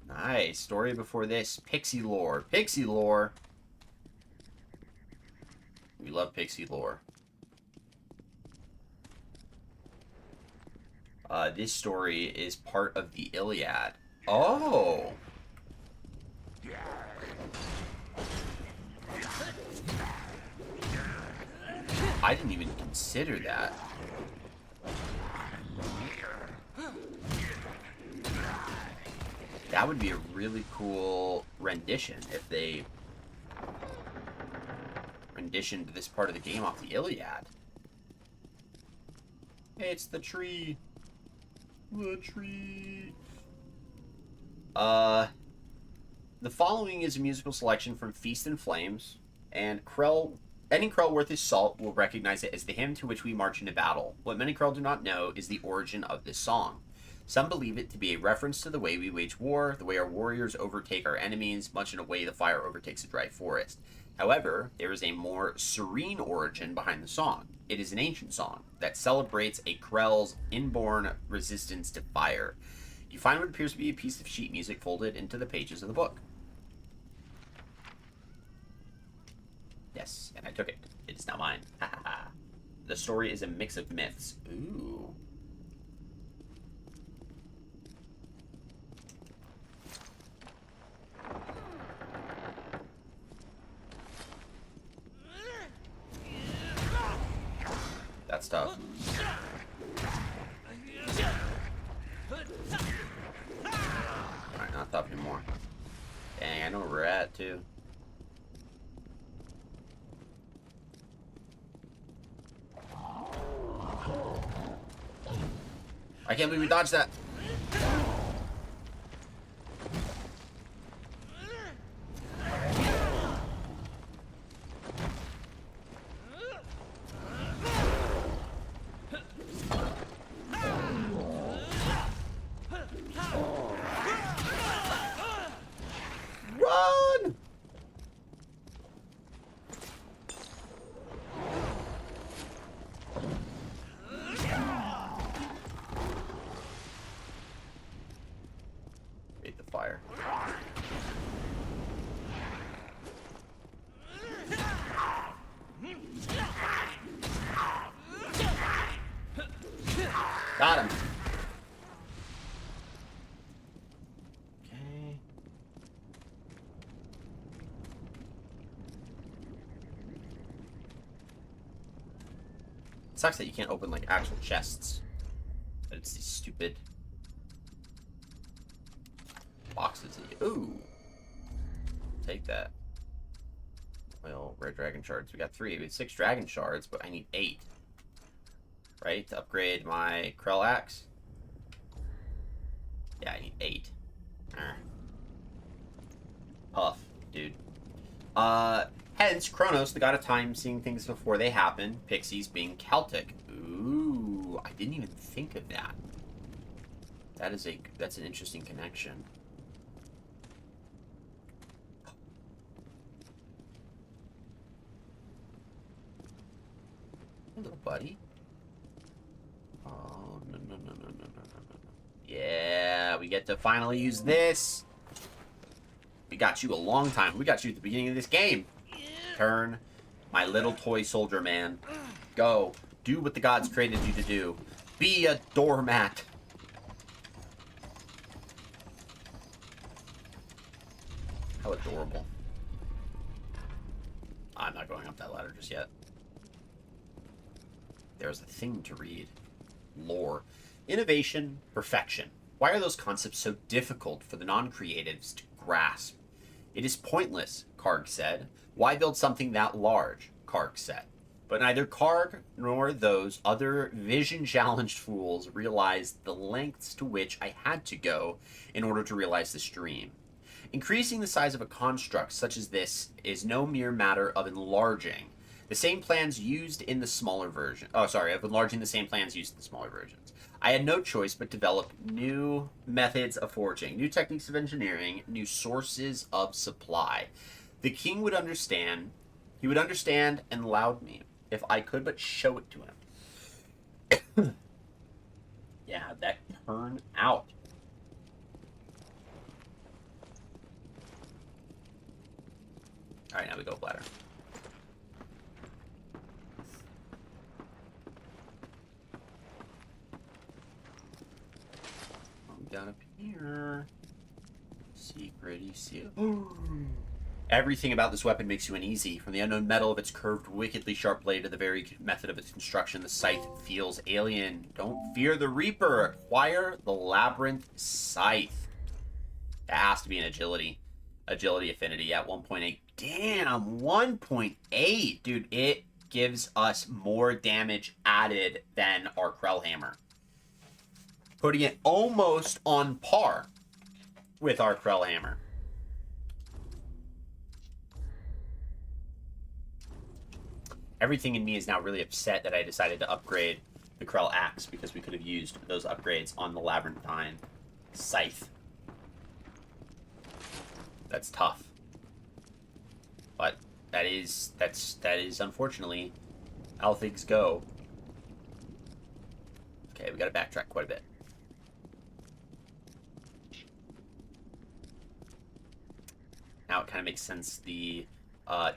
Nice. Story before this. Pixie lore. Pixie lore. We love pixie lore. This story is part of the Iliad. Oh! I didn't even consider that. That would be a really cool rendition if they renditioned this part of the game off the Iliad. Hey, it's the tree. The tree. The following is a musical selection from Feast and Flames, and Krell. Any Krell worth his salt will recognize it as the hymn to which we march into battle. What many Krell do not know is the origin of this song. Some believe it to be a reference to the way we wage war, the way our warriors overtake our enemies, much in a way the fire overtakes a dry forest. However, there is a more serene origin behind the song. It is an ancient song that celebrates a Krell's inborn resistance to fire. You find what appears to be a piece of sheet music folded into the pages of the book. Yes, and I took it. It is now mine. Ha ha ha. The story is a mix of myths. Ooh. That's tough. Alright, not tough anymore. Dang, I know where we're at, too. I can't believe we dodged that. Run! Hate the fire. Got him. Okay. Sucks that you can't open like actual chests. But it's these stupid boxes that you... Ooh. Take that. Well, rare dragon shards. We got 3. We have 6 dragon shards, but I need 8. Right? To upgrade my Krell axe. Yeah, I need 8. Puff, dude. Hence, Chronos, the god of time, seeing things before they happen. Pixies being Celtic. Ooh, I didn't even think of that. That's an interesting connection. Hey, little buddy. Oh, no, no, no, no, no, no, no, no. Yeah, we get to finally use this. We got you a long time. We got you at the beginning of this game. Turn, my little toy soldier man. Go. Do what the gods created you to do. Be a doormat. How adorable. I'm not going up that ladder just yet. There's a thing to read. Lore. Innovation, perfection. Why are those concepts so difficult for the non-creatives to grasp? It is pointless, Karg said. Why build something that large? Karg said. But neither Karg nor those other vision-challenged fools realized the lengths to which I had to go in order to realize this dream. Increasing the size of a construct such as this is no mere matter of enlarging the same plans used in the smaller version. Oh, sorry, of enlarging the same plans used in the smaller versions. I had no choice but develop new methods of forging, new techniques of engineering, new sources of supply. The king would understand. He would understand and allowed me if I could but show it to him. Yeah, that turn out. All right, now we go bladder. Down up here. Secret seal. Everything about this weapon makes you uneasy. From the unknown metal of its curved, wickedly sharp blade to the very method of its construction, the scythe feels alien. Don't fear the Reaper. Acquire the Labyrinth Scythe. That has to be an agility. Agility affinity at 1.8. Damn, 1.8. Dude, it gives us more damage added than our Krell Hammer. Putting it almost on par with our Krell Hammer. Everything in me is now really upset that I decided to upgrade the Krell Axe because we could have used those upgrades on the Labyrinthine Scythe. That's tough. But that is unfortunately how things go. Okay, we gotta backtrack quite a bit. Now it kind of makes sense. The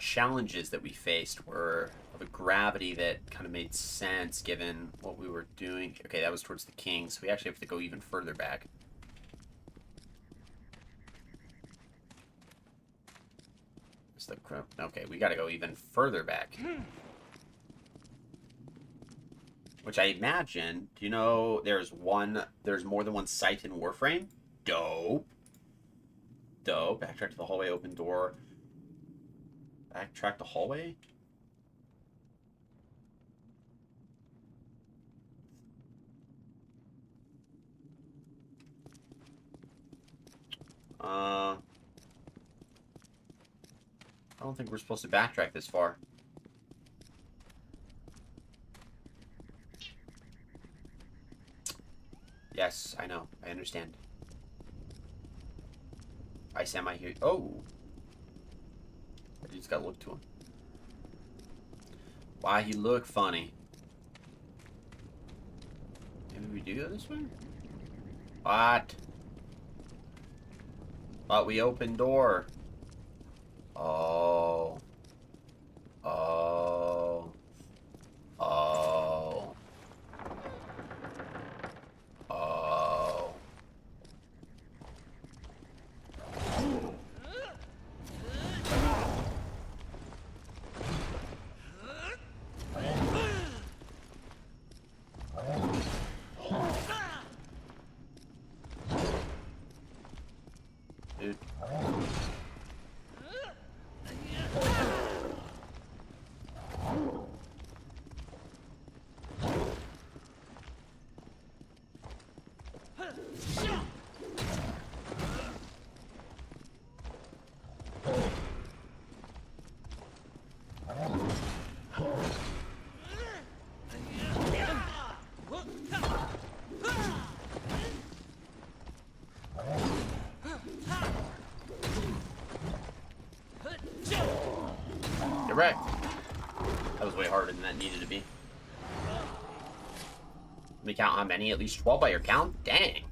challenges that we faced were of a gravity that kind of made sense given what we were doing. Okay, that was towards the king, so we actually have to go even further back. Okay, we gotta go even further back. Which I imagine, do you know there's more than one site in Warframe? Dope. Dope. Backtrack to the hallway, open door. Backtrack the hallway? I don't think we're supposed to backtrack this far. Yes, I know. I understand. I semi hear. Oh! I just gotta look to him. Why he look funny? Maybe we do go this way? What? But we open door. Oh. Oh. Oh. Oh. Dude. Direct. That was way harder than that needed to be. me count how many. At least 12 by your count? Dang.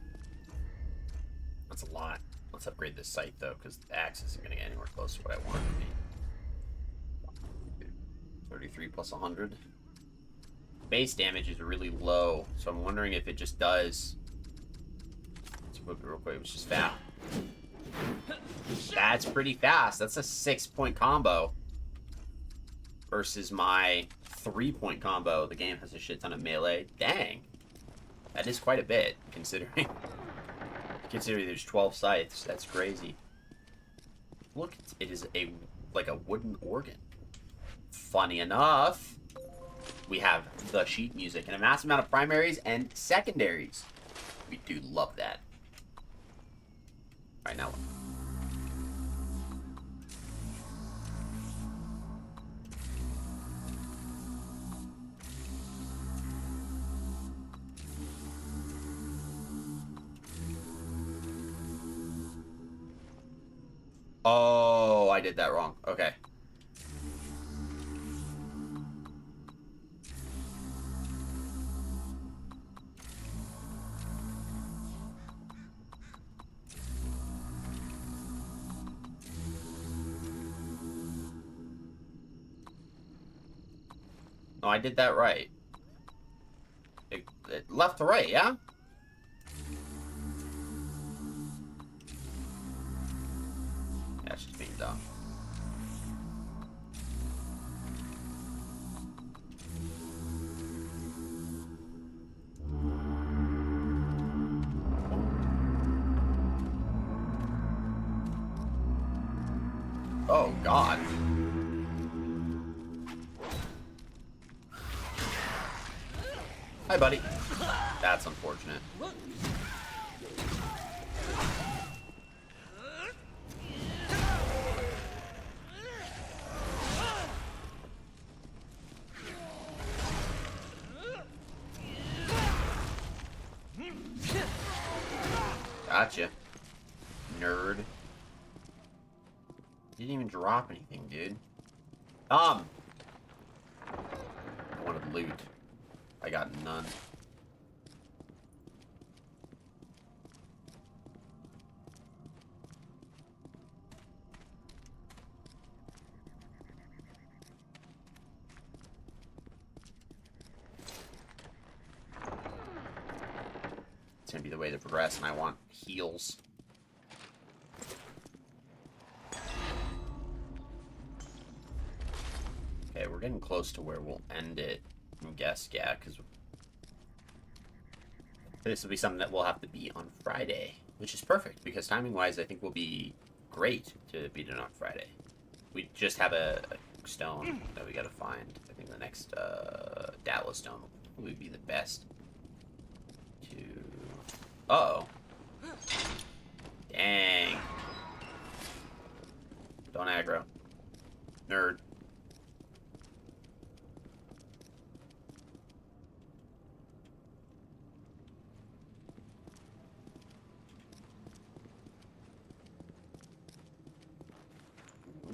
That's a lot. Let's upgrade this site, though, because the axe isn't going to get anywhere close to what I want it to be. 33 plus 100. Base damage is really low, so I'm wondering if it just does... Let's whip it real quick. It's just fast. That's pretty fast. That's a 6-point combo. Versus my 3-point combo. The game has a shit ton of melee. Dang. That is quite a bit, considering... Considering there's 12 scythes. That's crazy. Look, it is like a wooden organ. Funny enough, we have the sheet music and a massive amount of primaries and secondaries. We do love that. Alright, now... Oh, I did that wrong. Okay. No, I did that right. Left to right, yeah? That's just being dumb. Oh, God. Hi, buddy. That's unfortunate. Gotcha. Nerd. Didn't even drop anything, dude. I wanted loot. I got none. It's gonna be the way to progress, and I want heals. Okay, we're getting close to where we'll end it. I guess, yeah, because this will be something that we'll have to beat on Friday, which is perfect, because timing-wise, I think will be great to beat it on Friday. We just have a stone that we gotta find. I think the next Datla stone will probably be the best to... Uh-oh. Dang. Don't aggro. Nerd.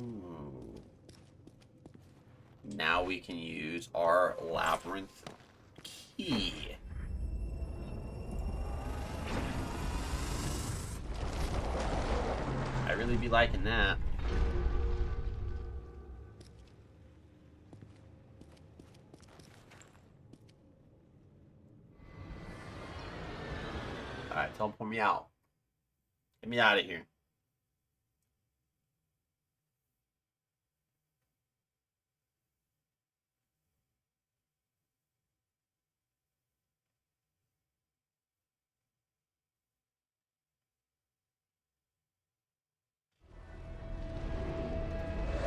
Ooh. Now we can use our labyrinth key. I really be liking that. Alright, teleport me out. Get me out of here.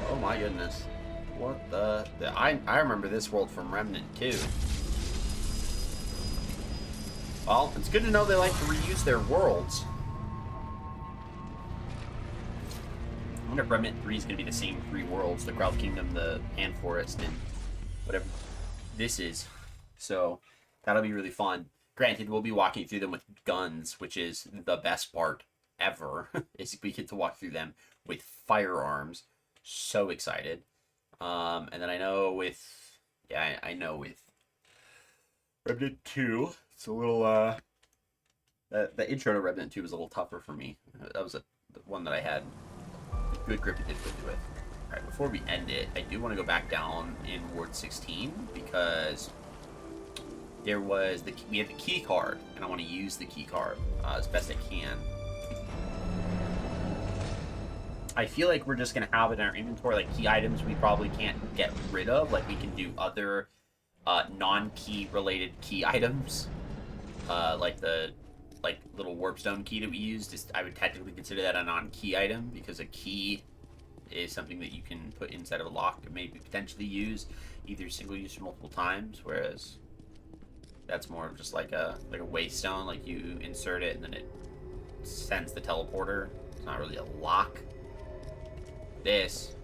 Oh my goodness. What the I remember this world from Remnant too. Well, it's good to know they like to reuse their worlds. I wonder if Remnant 3 is going to be the same 3 worlds, the Ground Kingdom, the Hand Forest, and whatever this is. So, that'll be really fun. Granted, we'll be walking through them with guns, which is the best part ever, is we get to walk through them with firearms. So excited. And then I know with... Yeah, I know with Remnant 2. It's a little the intro to Remnant 2 was a little tougher for me. That was the one that I had good grippy difficulty with. Alright, before we end it, I do want to go back down in Ward 16 because there was we had the key card, and I want to use the key card as best I can. I feel like we're just gonna have it in our inventory, like key items we probably can't get rid of. Like we can do other non-key related key items, like the little warpstone key that we used. I would technically consider that a non-key item because a key is something that you can put inside of a lock and maybe potentially use either single use or multiple times, whereas that's more of just like a waystone. Like you insert it and then it sends the teleporter. It's not really a lock. This.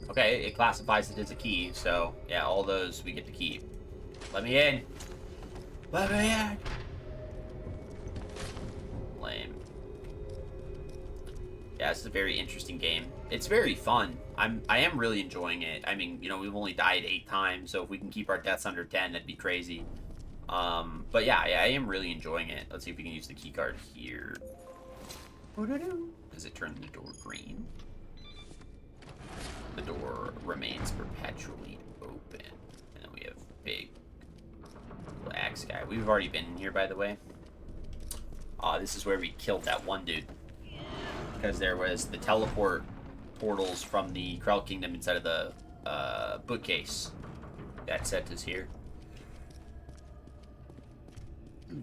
Okay, it classifies it as a key, so yeah, all those we get to keep. Let me in. Let me in. Lame. Yeah, it's a very interesting game. It's very fun. I am really enjoying it. I mean, you know, we've only died 8 times, so if we can keep our deaths under 10, that'd be crazy. But yeah, I am really enjoying it. Let's see if we can use the key card here. Does it turn the door green? The door remains perpetually open. And then we have big axe guy. We've already been in here, by the way. This is where we killed that one dude. Because there was the teleport portals from the Krell Kingdom inside of the bookcase. That sent us here.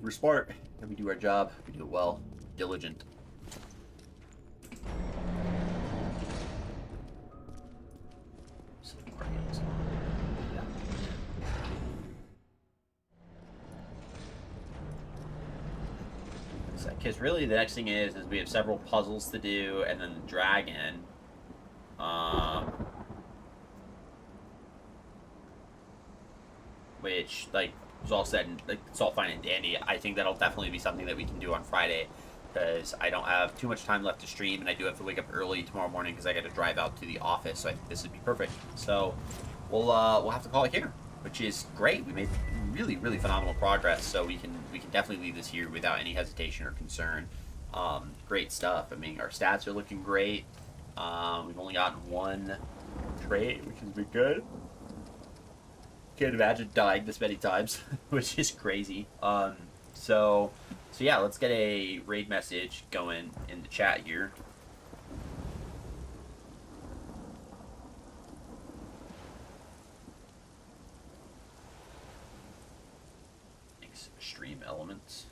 We're smart. And we do our job. We do it well. Diligent. Because really the next thing is we have several puzzles to do, and then the dragon. Which, like, was all said and like, it's all fine and dandy. I think that'll definitely be something that we can do on Friday, because I don't have too much time left to stream, and I do have to wake up early tomorrow morning because I got to drive out to the office. So I think this would be perfect. So we'll have to call it here, which is great. We made really, really phenomenal progress, so we can definitely leave this here without any hesitation or concern. Great stuff. I mean, our stats are looking great. We've only gotten 1 trait, which has been good. Can't imagine dying this many times, which is crazy. So yeah, let's get a raid message going in the chat here. Stream elements.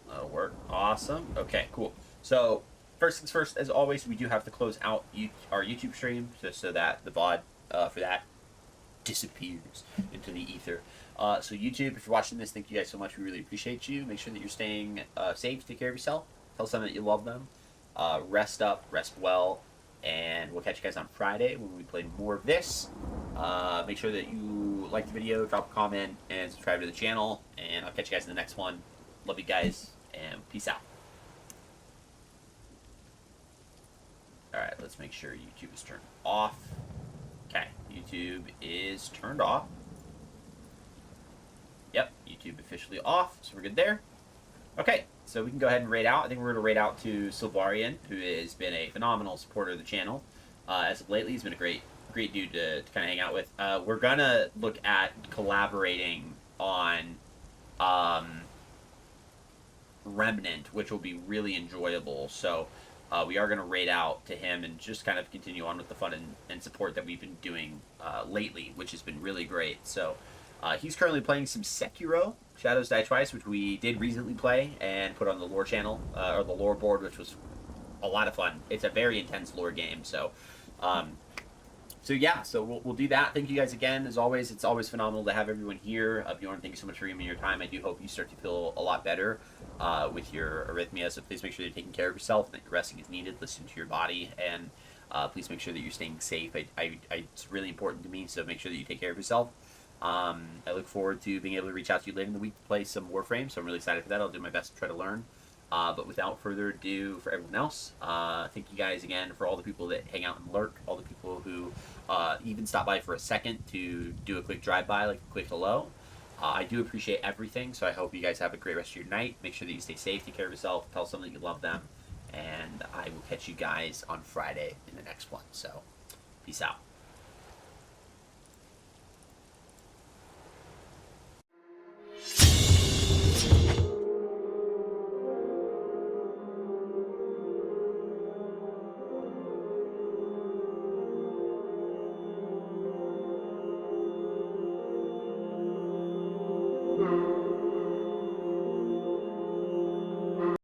That'll work. Awesome. Okay, cool. So first things first, as always, we do have to close out our YouTube stream just so that the VOD for that disappears into the ether. So YouTube, if you're watching this, thank you guys so much. We really appreciate you. Make sure that you're staying safe. Take care of yourself. Tell someone that you love them. Rest up. Rest well. And we'll catch you guys on Friday when we play more of this. Make sure that you like the video, drop a comment, and subscribe to the channel. And I'll catch you guys in the next one. Love you guys, and peace out. Alright, let's make sure YouTube is turned off. Okay, YouTube is turned off. Yep, YouTube officially off, so we're good there. Okay, so we can go ahead and raid out. I think we're going to raid out to Silvarian, who has been a phenomenal supporter of the channel. As of lately, he's been a great dude to kind of hang out with. We're going to look at collaborating on Remnant, which will be really enjoyable. So we are going to raid out to him and just kind of continue on with the fun and support that we've been doing lately, which has been really great. So he's currently playing some Sekiro, Shadows Die Twice, which we did recently play and put on the lore channel, or the lore board, which was a lot of fun. It's a very intense lore game, so yeah, so we'll do that. Thank you guys again. As always, it's always phenomenal to have everyone here. Bjorn, thank you so much for giving me your time. I do hope you start to feel a lot better with your arrhythmia, so please make sure you're taking care of yourself, that your resting is needed, listen to your body, and please make sure that you're staying safe. It's really important to me, so make sure that you take care of yourself. I look forward to being able to reach out to you later in the week to play some Warframe, so I'm really excited for that. I'll do my best to try to learn. But without further ado, for everyone else, thank you guys again for all the people that hang out and lurk, all the people who even stop by for a second to do a quick drive-by, like a quick hello. I do appreciate everything, so I hope you guys have a great rest of your night. Make sure that you stay safe, take care of yourself, tell someone that you love them, and I will catch you guys on Friday in the next one. So, peace out.